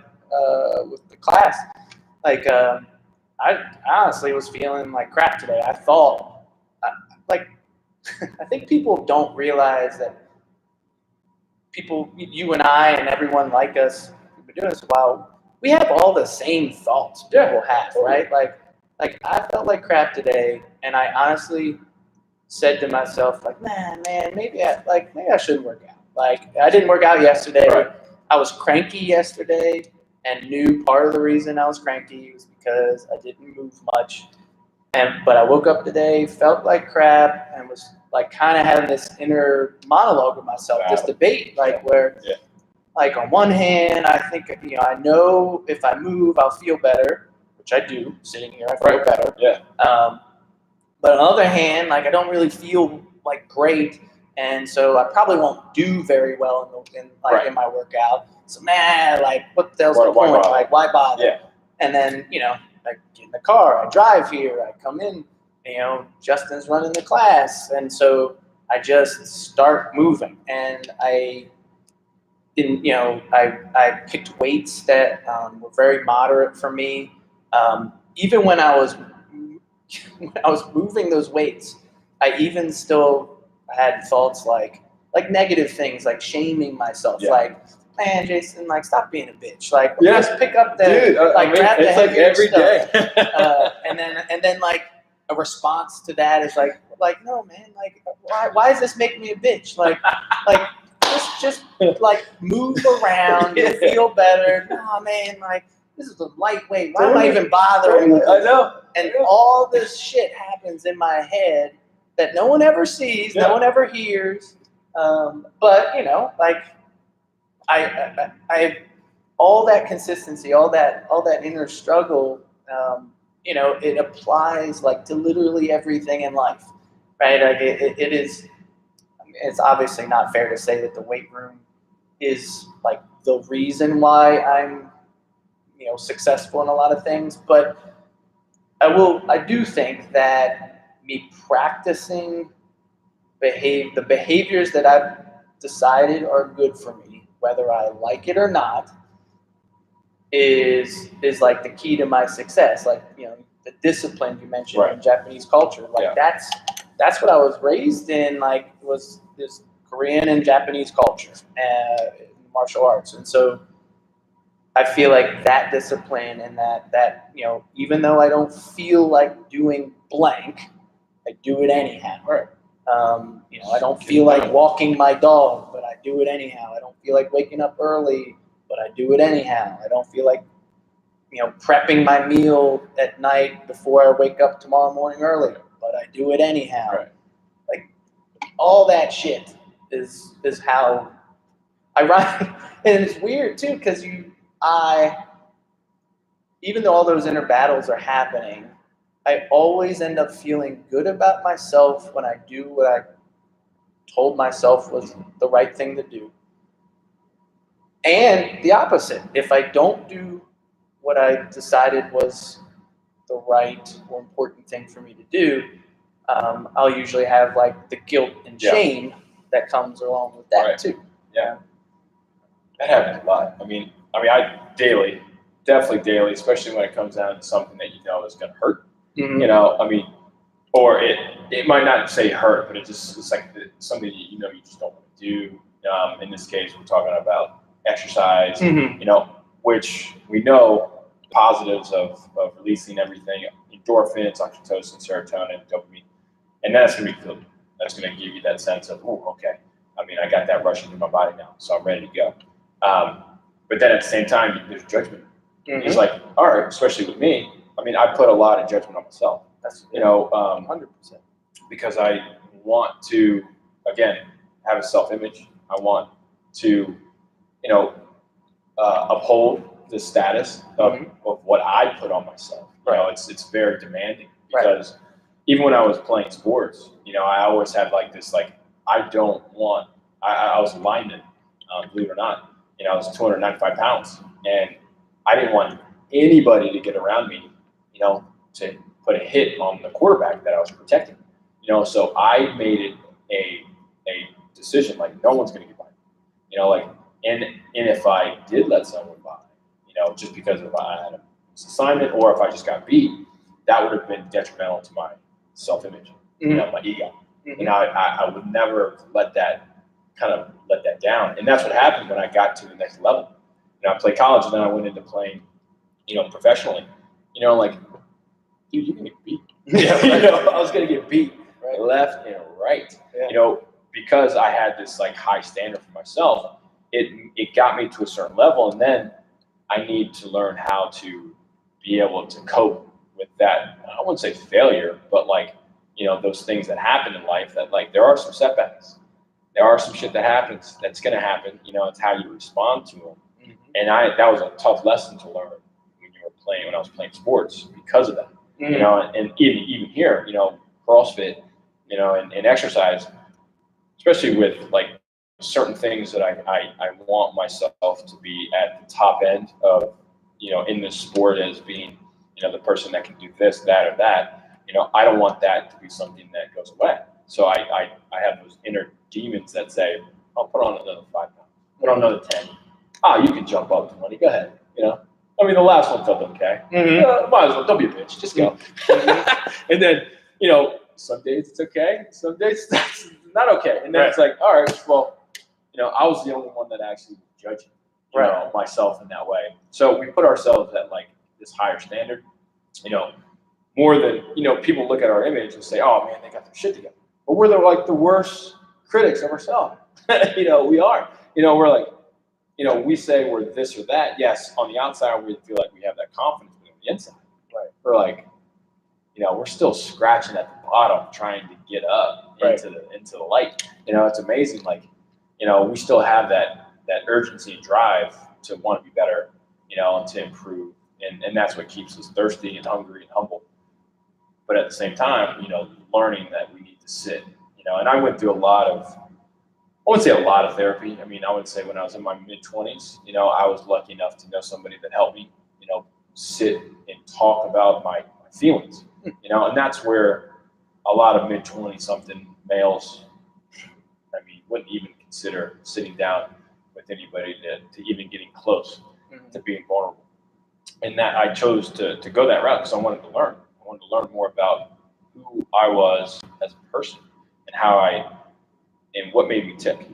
with the class, like I honestly was feeling like crap today. I thought, I think people don't realize that people, you and I and everyone like us, who've been doing this a while, we have all the same thoughts people have, right? Like I felt like crap today, and I honestly said to myself, like, man, maybe I shouldn't work out. Like, I didn't work out yesterday.
Right.
I was cranky yesterday, and knew part of the reason I was cranky was because I didn't move much. But I woke up today, felt like crap, and was like kind of having this inner monologue with myself, this debate, like where, like on one hand, I think I know if I move, I'll feel better, which I do. Sitting here, I feel better.
Yeah.
But on the other hand, like I don't really feel like great, and so I probably won't do very well in in my workout. So like what the hell's the point? Like why bother?
Yeah.
And then I get in the car, I drive here, I come in, Justin's running the class, and so I just start moving, and I picked weights that were very moderate for me. Even when I was moving those weights, I even still had thoughts like negative things, like shaming myself, like, man, Jason, like, stop being a bitch, like, just pick up the grab the
it's like every day.
and then like a response to that is like no, man, like why does this make me a bitch? Like just like move around, you'll feel better. Nah, man, like this is a lightweight. Why am I even bothering with this?
I know.
And all this shit happens in my head that no one ever sees, no one ever hears. But like I all that consistency, all that inner struggle, it applies like to literally everything in life, right? Like it is. It's obviously not fair to say that the weight room is like the reason why I'm, successful in a lot of things, but I do think that me practicing the behaviors that I've decided are good for me, whether I like it or not, is like the key to my success. Like, the discipline you mentioned in Japanese culture, like that's what I was raised in, like was this Korean and Japanese culture, martial arts. And so I feel like that discipline and that even though I don't feel like doing blank, I do it anyhow.
Right.
I don't feel like walking my dog, but I do it anyhow. I don't feel like waking up early, but I do it anyhow. I don't feel like, prepping my meal at night before I wake up tomorrow morning early, but I do it anyhow.
Right.
Like all that shit is how I run. And it's weird too, because even though all those inner battles are happening, I always end up feeling good about myself when I do what I told myself was the right thing to do. And the opposite. If I don't do what I decided was the right or important thing for me to do, I'll usually have like the guilt and shame that comes along with that too.
Yeah. That happens a lot. I mean, I definitely daily, especially when it comes down to something that is going to hurt.
Mm-hmm.
Or it might not say hurt, but it's like something you just don't want to do. In this case, we're talking about exercise, which we know positives of releasing everything, endorphins, oxytocin, serotonin, dopamine, and that's going to be good. That's going to give you that sense of, oh, okay. I got that rushing through my body now, so I'm ready to go. But then at the same time, there's judgment.
Mm-hmm.
It's like, all right, especially with me, I put a lot of judgment on myself. That's
100%.
Because I want to, again, have a self-image. I want to, uphold the status of what I put on myself. It's very demanding because even when I was playing sports, I always had like this, like, I was a lineman, believe it or not. I was 295 pounds, and I didn't want anybody to get around me, to put a hit on the quarterback that I was protecting. So I made it a decision, like, no one's going to get by me. And if I did let someone by, just because of I had a assignment, or if I just got beat, that would have been detrimental to my self-image, my ego.
Mm-hmm.
And I would never let that down. And that's what happened when I got to the next level. I played college, and then I went into playing, professionally. Like, dude, you're gonna get beat. I was gonna get beat left and right.
Yeah.
because I had this like high standard for myself, it got me to a certain level, and then I need to learn how to be able to cope with that. I wouldn't say failure, but like, those things that happen in life, that like there are some setbacks. There are some shit that happens that's going to happen. It's how you respond to them.
Mhm.
And that was a tough lesson to learn when I was playing sports because of that.
Mhm.
And even here, CrossFit, and exercise, especially with like certain things that I want myself to be at the top end of, in this sport as being, the person that can do this, that, or that. I don't want that to be something that goes away. So I have those inner demons that say, I'll put on another 5 pounds, put on another 10. You can jump up to 20. Go ahead. I mean, the last one felt okay.
Mhm.
Might as well. Don't be a bitch. Just go. And then, some days it's okay. Some days that's not okay. And then it's like, all right, well, I was the only one that actually was judging, myself in that way. So we put ourselves at like this higher standard, more than, people look at our image and say, oh man, they got their shit together. But we're the worst critics of ourselves. We are. We're like, we say we're this or that. Yes, on the outside, we feel like we have that confidence, but on the inside, we're like, we're still scratching at the bottom, trying to get up into the light. It's amazing. Like, we still have that urgency and drive to want to be better, and to improve, and that's what keeps us thirsty and hungry and humble. But at the same time, learning that we need to sit, and I went through I wouldn't say a lot of therapy. I mean, I would say when I was in my mid-20s, I was lucky enough to know somebody that helped me, sit and talk about my feelings, and that's where a lot of mid-20-something males, I mean, wouldn't even consider sitting down with anybody to even getting close to being vulnerable. And that I chose to go that route because I wanted to learn. I wanted to learn more about who I was as a person and and what made me tick.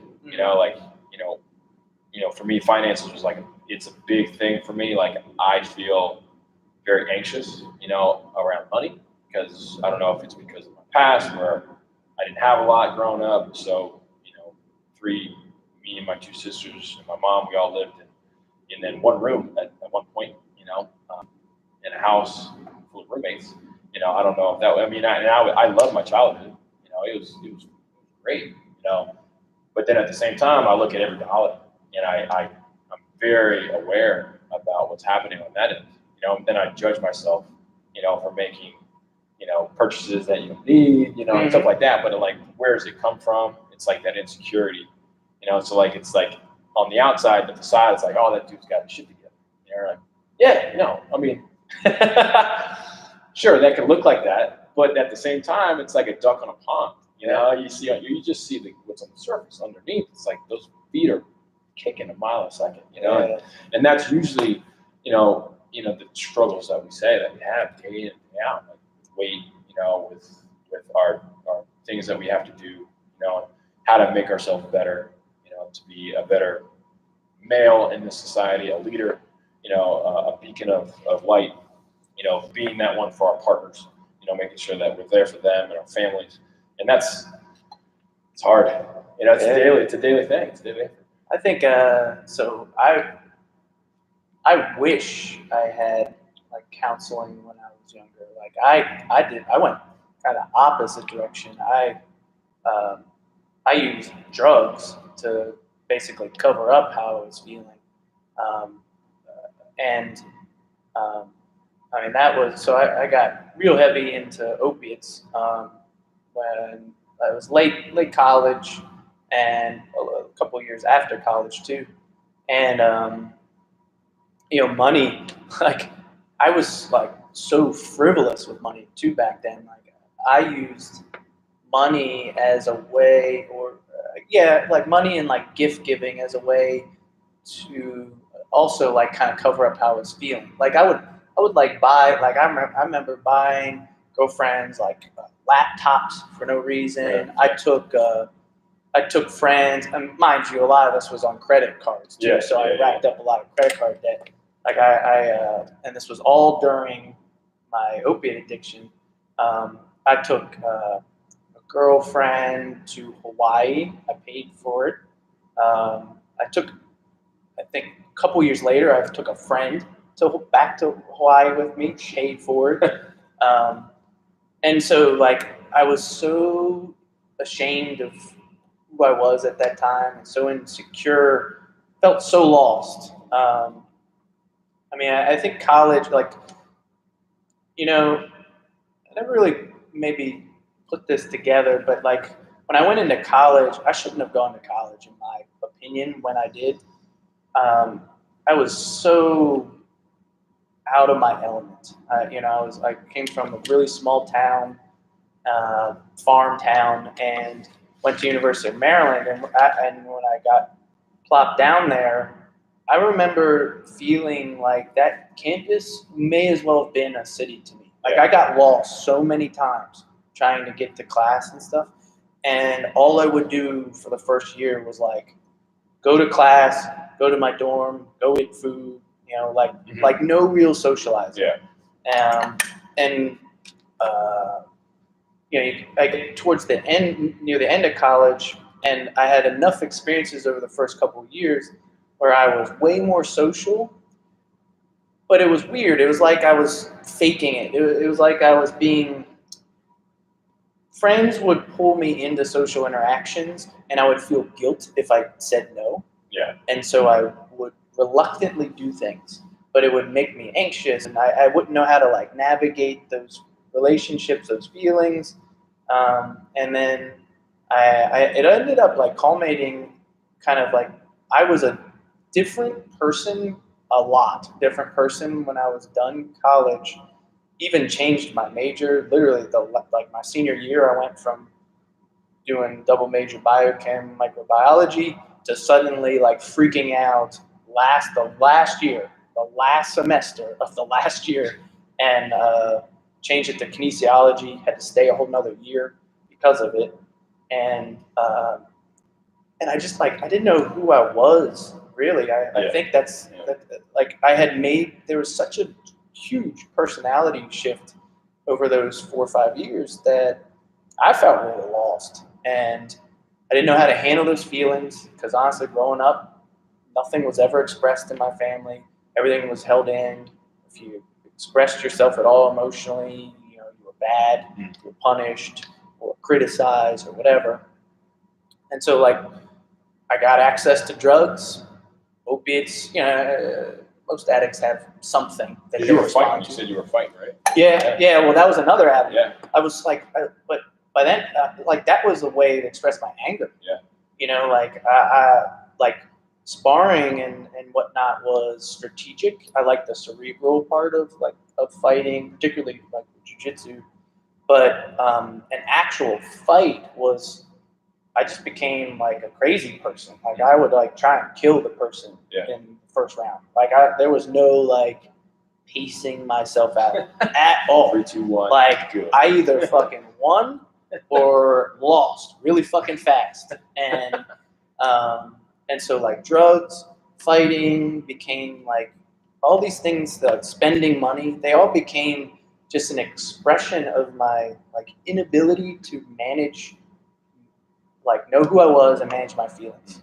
For me, finances was like it's a big thing for me. Like I feel very anxious, around money because I don't know if it's because of my past where I didn't have a lot growing up. So, me and my 2 sisters and my mom, we all lived in then one room at one point, in a house full of roommates. I don't know if that. I mean, I love my childhood. It was great. But then at the same time, I look at every dollar, and I'm very aware about what's happening on that end. And then I judge myself, for making, purchases that you don't need, and stuff like that. But like, where does it come from? It's like that insecurity, So like, it's like on the outside, the facade, it's like, oh, that dude's got his shit together. And you're like, yeah, I mean, sure, that can look like that, but at the same time, it's like a duck on a pond. You just see what's on the surface. Underneath, it's like those feet are kicking a mile a second. And that's usually, the struggles that we say that we have day in and day out, like with weight, with our things that we have to do, how to make ourselves better, to be a better male in this society, a leader, a beacon of light, being that one for our partners, making sure that we're there for them and our families. And it's hard. It's a daily thing. It's a daily thing.
I think so. I wish I had like counseling when I was younger. Like I went kind of opposite direction. I used drugs to basically cover up how I was feeling, um, and I mean that was so. I got real heavy into opiates when I was late college, and a couple years after college too, and money, like I was like so frivolous with money too back then. Like I used money as a way, or like money and like gift giving as a way to also like kind of cover up how I was feeling. Like I would like buy, like I remember buying girlfriends like laptops for no reason. I took friends, and mind you, a lot of this was on credit cards too. So I racked up a lot of credit card debt. Like and this was all during my opiate addiction. I took girlfriend to Hawaii. I paid for it. I think a couple years later, I took a friend back to Hawaii with me, paid for it. And so, like, I was so ashamed of who I was at that time and so insecure, felt so lost. I mean, I think college, like, I never really maybe put this together, but like when I went into college, I shouldn't have gone to college, in my opinion, when I did. I was so out of my element. I came from a really small town, farm town, and went to University of Maryland. And when I got plopped down there, I remember feeling like that campus may as well have been a city to me. Like, I got lost so many times trying to get to class and stuff. And all I would do for the first year was like go to class, go to my dorm, go eat food, like no real socializing.
Yeah.
And like towards the end, near the end of college, and I had enough experiences over the first couple of years where I was way more social, but it was weird. It was like I was faking it. It was like I was being. Friends would pull me into social interactions, and I would feel guilt if I said no.
Yeah.
And so I would reluctantly do things, but it would make me anxious, and I wouldn't know how to like navigate those relationships, those feelings. And then it ended up like culminating kind of like I was a different person, a lot different person when I was done college. Even changed my major. Literally, like my senior year, I went from doing double major biochem microbiology to suddenly like freaking out the last semester of the last year, and changed it to kinesiology. Had to stay a whole nother year because of it, and I just like I didn't know who I was really. I think that like I had made there was such a huge personality shift over those 4 or 5 years that I felt really lost, and I didn't know how to handle those feelings because honestly, growing up, nothing was ever expressed in my family. Everything was held in. If you expressed yourself at all emotionally, you were bad, you were punished or criticized or whatever. And so, like, I got access to drugs, opiates. Most addicts have something that
You
they
were fighting.
respond
You
to.
said you were fighting, right?
Yeah. Well, that was another avenue.
Yeah.
I was like, but by then, like that was a way to express my anger.
Yeah.
Like I like sparring and whatnot was strategic. I like the cerebral part of fighting, particularly like jiu-jitsu. But an actual fight was. I just became like a crazy person. Like I would like try and kill the person in the first round. Like there was no like pacing myself out at all.
3, 2, 1.
Like
Good.
I either fucking won or lost really fucking fast. And so like drugs, fighting became like all these things, like spending money, they all became just an expression of my like inability to manage like know who I was and manage my feelings.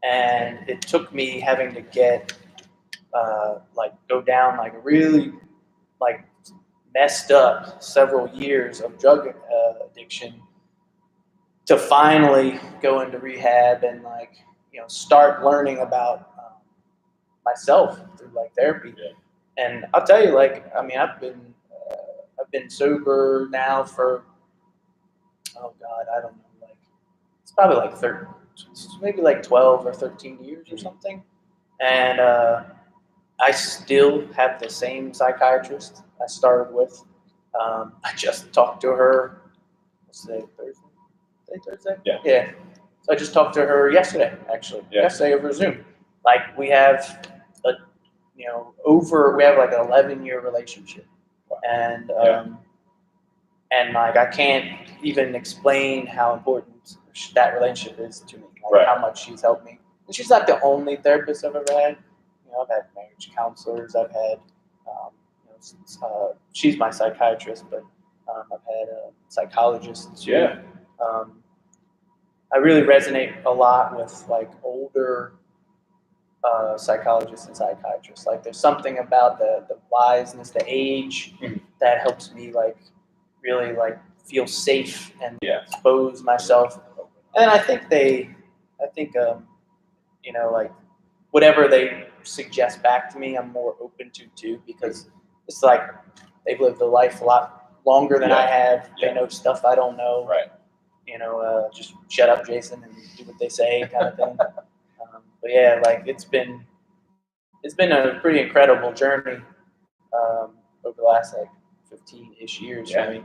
And it took me having to get like go down like really like messed up several years of drug addiction to finally go into rehab and like start learning about myself through like therapy. And I'll tell you, like I mean, I've been sober now for I don't know, like it's probably like 13, maybe like 12 or 13 years or something. And I still have the same psychiatrist I started with. I just talked to her. What's today? Thursday? Yeah. So I just talked to her yesterday, actually.
Yeah.
Yesterday over Zoom. Like we have we have like an 11-year relationship. And and like I can't even explain how important that relationship is to me. Like how much she's helped me. And she's not the only therapist I've ever had. I've had marriage counselors. I've had, she's my psychiatrist, but I've had psychologists too. I really resonate a lot with like older psychologists and psychiatrists. Like there's something about the wiseness, the age that helps me like really like feel safe and expose myself. And I think like whatever they suggest back to me, I'm more open to too, because it's like they've lived a life a lot longer than I have. They know stuff I don't know.
Right.
Just shut up, Jason, and do what they say, kind of thing. But yeah, like it's been a pretty incredible journey over the last like 15-ish years for me.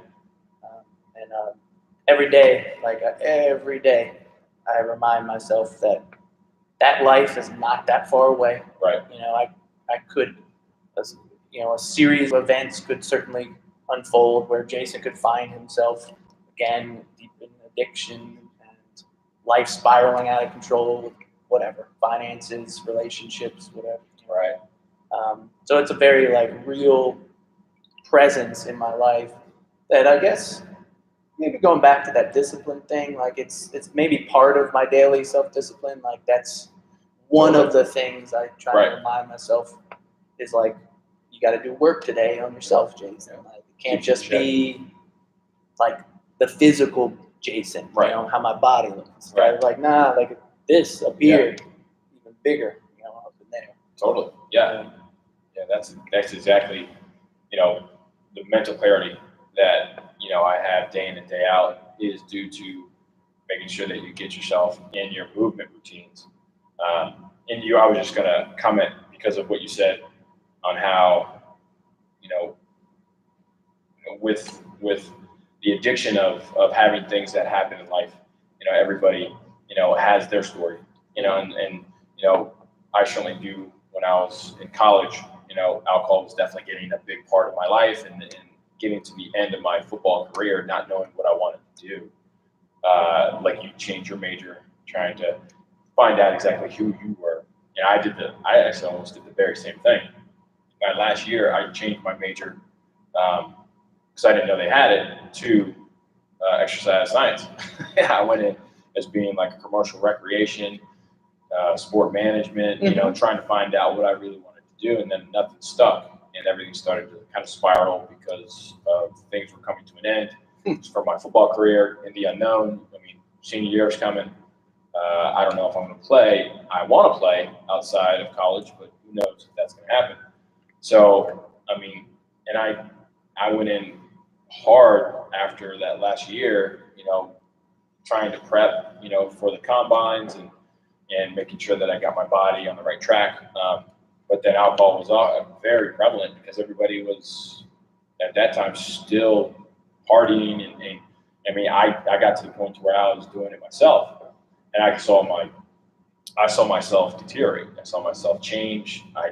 And every day, I remind myself that life is not that far away.
Right.
I could, a series of events could certainly unfold where Jason could find himself again deep in addiction and life spiraling out of control, whatever, finances, relationships, whatever.
Right.
So it's a very like real presence in my life that I guess maybe going back to that discipline thing, like it's maybe part of my daily self-discipline. Like that's one of the things I try to remind myself is like, you got to do work today on yourself, Jason. Like, it can't just be like the physical Jason, how my body looks. Right. Like, nah, like this up here, even bigger, up in there.
Totally. Yeah. Yeah. That's exactly, the mental clarity that, I have day in and day out is due to making sure that you get yourself in your movement routines. I was just going to comment because of what you said on how, with the addiction of having things that happen in life, everybody, has their story, and I certainly do. When I was in college, alcohol was definitely getting a big part of my life, and getting to the end of my football career, not knowing what I wanted to do. Like you change your major, trying to find out exactly who you were. And I actually almost did the very same thing. My last year, I changed my major because I didn't know they had it to exercise science. I went in as being like a commercial recreation, sport management, trying to find out what I really wanted to do, and then nothing stuck. And everything started to kind of spiral because things were coming to an end for my football career in the unknown. I mean, senior year is coming. I don't know if I'm going to play. I want to play outside of college, but who knows if that's going to happen. So, I mean, and I went in hard after that last year, trying to prep, for the combines and making sure that I got my body on the right track. But then alcohol was very prevalent because everybody was at that time still partying, and I mean, I got to the point where I was doing it myself, and I saw myself deteriorate. I saw myself change. I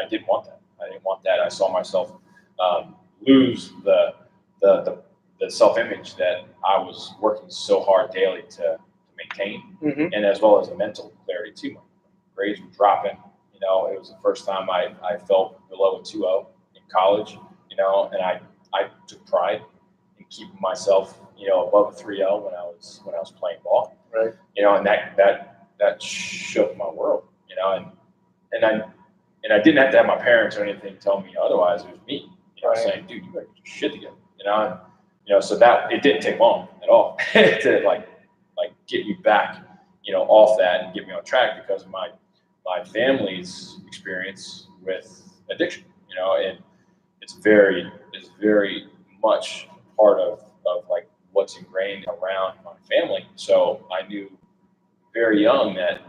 didn't want that. I didn't want that. I saw myself lose the self-image that I was working so hard daily to maintain, and as well as the mental clarity too. My grades were dropping. It was the first time I felt below a 2.0 in college, and I took pride in keeping myself, above a 3.0 when I was playing ball.
Right.
And that shook my world, and I didn't have to have my parents or anything tell me otherwise. It was me, saying, dude, you better get your shit together, so that it didn't take long at all to like get me back, off that and get me on track because of my family's experience with addiction, and it's very much part of like what's ingrained around my family. So I knew very young that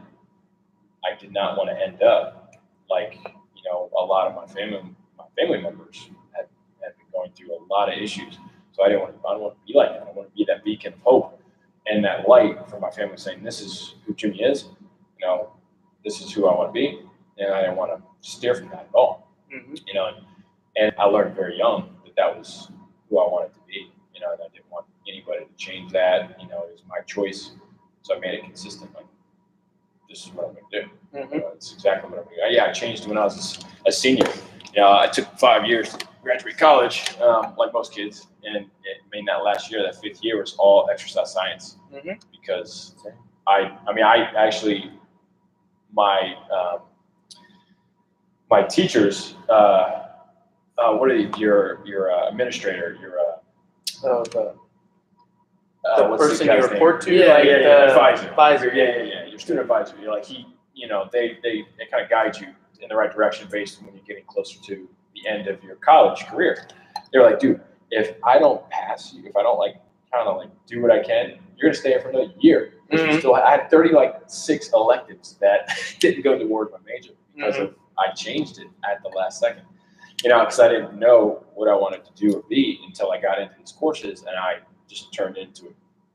I did not want to end up like, a lot of my family members had been going through a lot of issues. So I don't want to be like that. I want to be that beacon of hope and that light for my family, saying, this is who Jimmy is, this is who I want to be, and I didn't want to steer from that at all. And I learned very young that was who I wanted to be, and I didn't want anybody to change that. It was my choice, so I made it consistent. Like, this is what I'm going to do. It's exactly what I'm going to do. I changed when I was a senior. I took 5 years to graduate college, like most kids, and it made that last year, that 5th year was all exercise science because I actually my teachers, what are you, your administrator, your
The
what's
person
guy's
you report to,
name?
like the
advisor.
advisor.
Yeah. Your student advisor. You're like they kind of guide you in the right direction based on when you're getting closer to the end of your college career. They're like, dude, if I don't pass you, if I don't kind of do what I can, you're gonna stay here for another year. I had 36 electives that didn't go toward my major because of I changed it at the last second. Because I didn't know what I wanted to do or be until I got into these courses, and I just turned into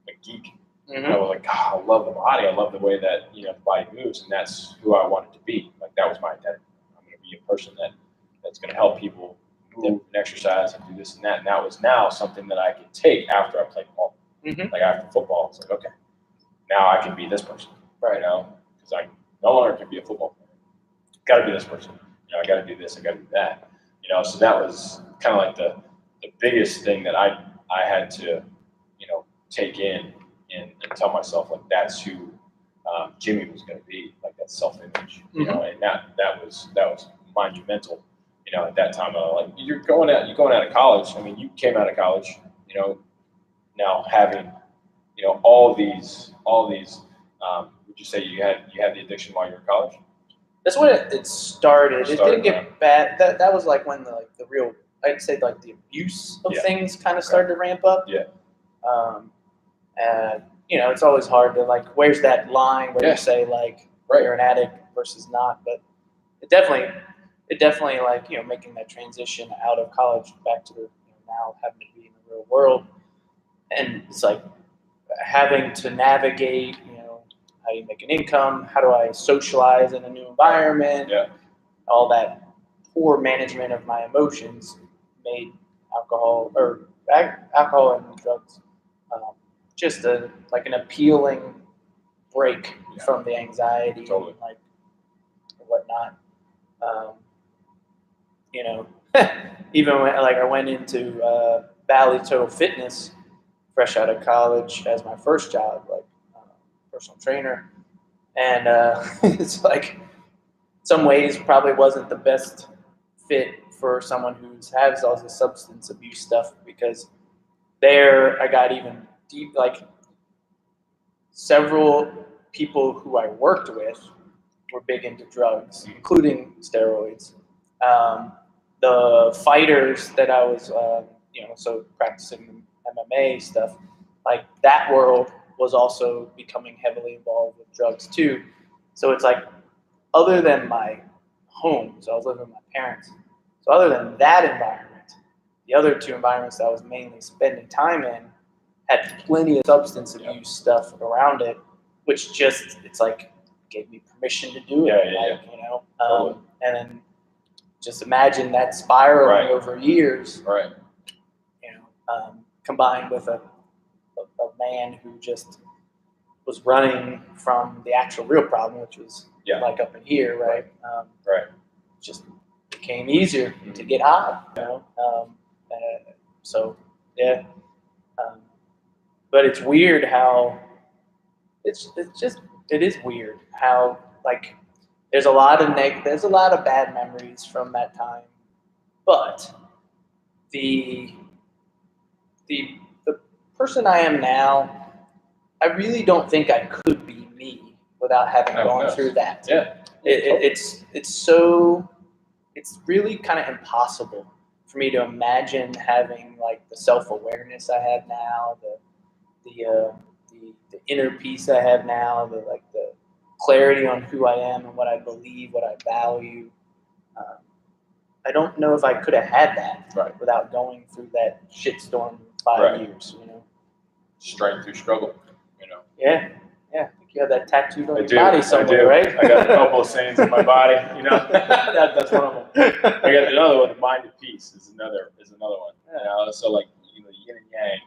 a geek. And I was like, God, I love the body. I love the way that the body moves, and that's who I wanted to be. Like that was my identity. I'm going to be a person that's going to help people move and exercise and do this and that. And that was now something that I could take after I played ball. Like after football, it's like, okay, now I can be this person, right? Because I no longer can be a football player. Got to be this person. I got to do this. I got to do that. So that was kind of like the biggest thing that I had to take in and tell myself like that's who Jimmy was going to be, like that self-image, and that was monumental, at that time. Like you're going out of college. I mean, you came out of college, now having, all these. Would you say you had the addiction while you were in college?
That's when it started. It didn't get bad. That was like when the real, I'd say like the abuse of things kind of started to ramp up.
Yeah.
And it's always hard to where's that line where you say you're an addict versus not, but it definitely making that transition out of college back to the now having to be in the real world, and it's like having to navigate how do you make an income, how do I socialize in a new environment, all that poor management of my emotions made alcohol and drugs just an appealing break from the anxiety and whatnot. Even when I went into Bally Total Fitness fresh out of college as my first job, personal trainer, and it's some ways probably wasn't the best fit for someone who has all this substance abuse stuff, because there I got even deep. Several people who I worked with were big into drugs, including steroids. The fighters that I was so practicing MMA stuff, that world was also becoming heavily involved with drugs too. So it's other than my home, so I was living with my parents. So other than that environment, the other two environments that I was mainly spending time in had plenty of substance abuse stuff around it, which just gave me permission to do it. And then just imagine that spiraling over years.
Right.
Combined with a man who just was running from the actual real problem, which was up in here, right? Just became easier to get high, but it's weird how it is weird how there's a lot of bad memories from that time, but the person I am now, I really don't think I could be me without having gone through that.
Yeah.
It's really kind of impossible for me to imagine having the self-awareness I have now, the inner peace I have now, the clarity on who I am and what I believe, what I value. I don't know if I could have had that without going through that shitstorm 5 years.
Strength through struggle.
Yeah. I think you have that tattooed on your body somewhere, right?
I got a couple of sayings in my body. That's one of them. I got another one. Mind at peace is another one. So the yin and yang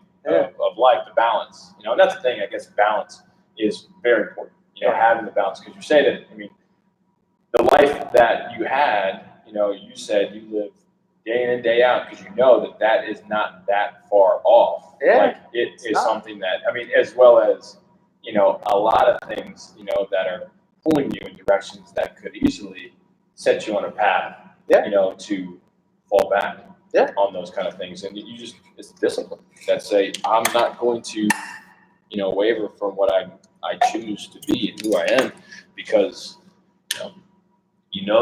of life, the balance. And that's the thing. I guess balance is very important. Having the balance, because you say that. I mean, the life that you had. You said you lived day in and day out, because you know that that is not that far off.
Yeah,
like it is
not.
something that, I mean, as well as, a lot of things, that are pulling you in directions that could easily set you on a path,
Yeah.
to fall back
Yeah.
on those kind of things. And you just, it's discipline that say, I'm not going to, waver from what I choose to be and who I am, because,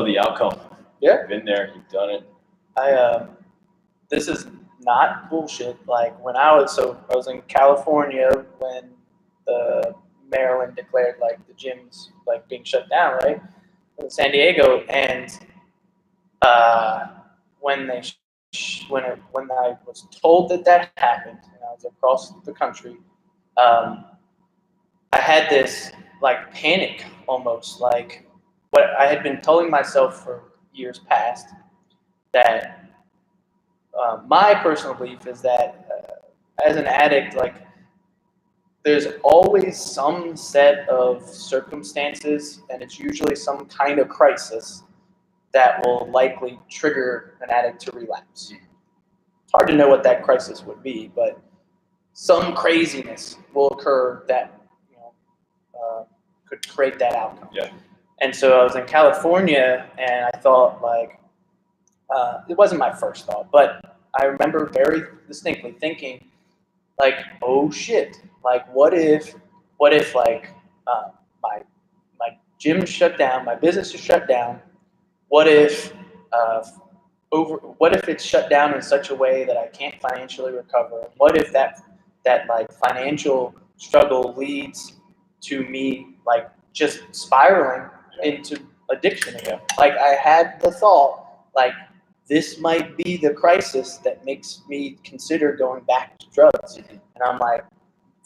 the outcome.
Yeah.
You've been there, you've done it.
This is not bullshit. Like when I was in California when the Maryland declared like the gyms like being shut down, right? In San Diego, and when they when I was told that happened, and I was across the country, I had this like panic almost, like what I had been telling myself for years past, that my personal belief is that as an addict, like there's always some set of circumstances, and it's usually some kind of crisis that will likely trigger an addict to relapse. It's hard to know what that crisis would be, but some craziness will occur that could create that outcome.
Yeah.
And so I was in California, and I thought like it wasn't my first thought, but I remember very distinctly thinking like, oh shit, like what if like my gym shut down, my business is shut down. What if what if it's shut down in such a way that I can't financially recover? What if that like financial struggle leads to me like just spiraling into addiction again? Like I had the thought, like this might be the crisis that makes me consider going back to drugs. And I'm like,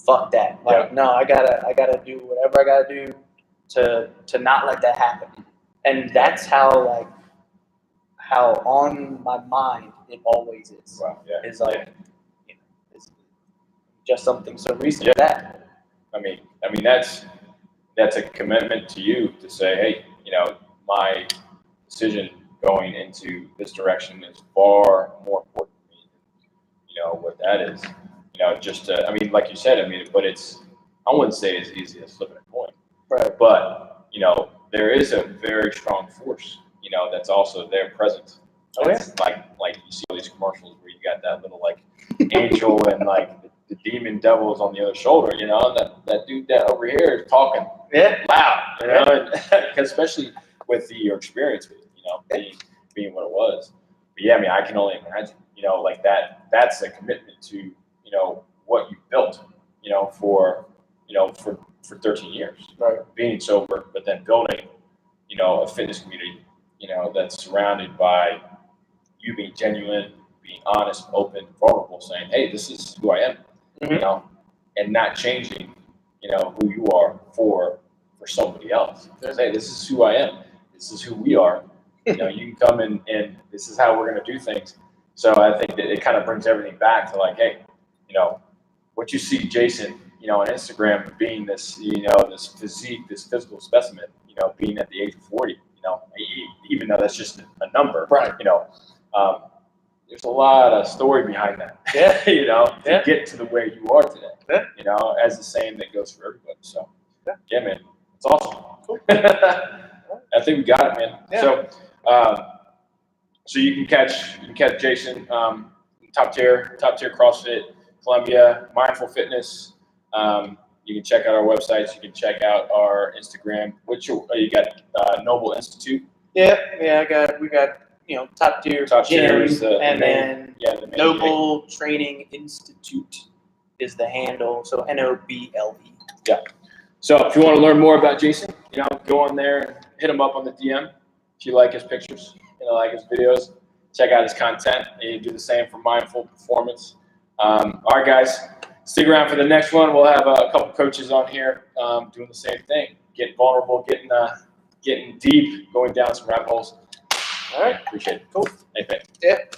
fuck that. Like, no, I gotta do whatever I gotta do to not let that happen. And that's how on my mind it always is.
Wow. Yeah.
Is like, it's just something so recent that.
I mean, that's a commitment to you to say, hey, my decision going into this direction is far more important to me than, what that is. Just to, I mean, like you said, but I wouldn't say as easy as flipping a coin.
Right.
But, there is a very strong force, that's also there present.
Oh, yeah.
Like you see all these commercials where you got that little like angel and like the demon devil is on the other shoulder, that dude that over here is talking loud, and, especially with your experience with it, being what it was. But yeah, I mean, I can only imagine, like that's a commitment to, what you built, for 13 years,
Right.
being sober, but then building, a fitness community, that's surrounded by you being genuine, being honest, open, vulnerable, saying, hey, this is who I am,
Mhm.
And not changing, who you are for somebody else. Because, hey, this is who I am. This is who we are. You can come in and this is how we're going to do things. So I think that it kind of brings everything back to like, hey, what you see Jason, on Instagram being this, this physique, this physical specimen, being at the age of 40, even though that's just a number,
Right.
there's a lot of story behind that, to get to the way you are today, as the same that goes for everybody. So, yeah, man, it's awesome. Cool. I think we got it, man.
Yeah.
So you can catch Jason, top tier CrossFit, Columbia, Mindful Fitness. You can check out our websites. You can check out our Instagram. You got Noble Institute.
Yeah. We got top tier gym,
is the
and
main-
then
the main
Noble Training Institute is the handle. So NOBLE.
Yeah. So if you want to learn more about Jason, go on there and hit him up on the DM. If you like his pictures, like his videos, check out his content. And you do the same for Mindful Performance. All right, guys, stick around for the next one. We'll have a couple coaches on here doing the same thing, getting vulnerable, getting deep, going down some rabbit holes.
All right.
Appreciate it.
Cool.
Hey, thanks.
Yeah.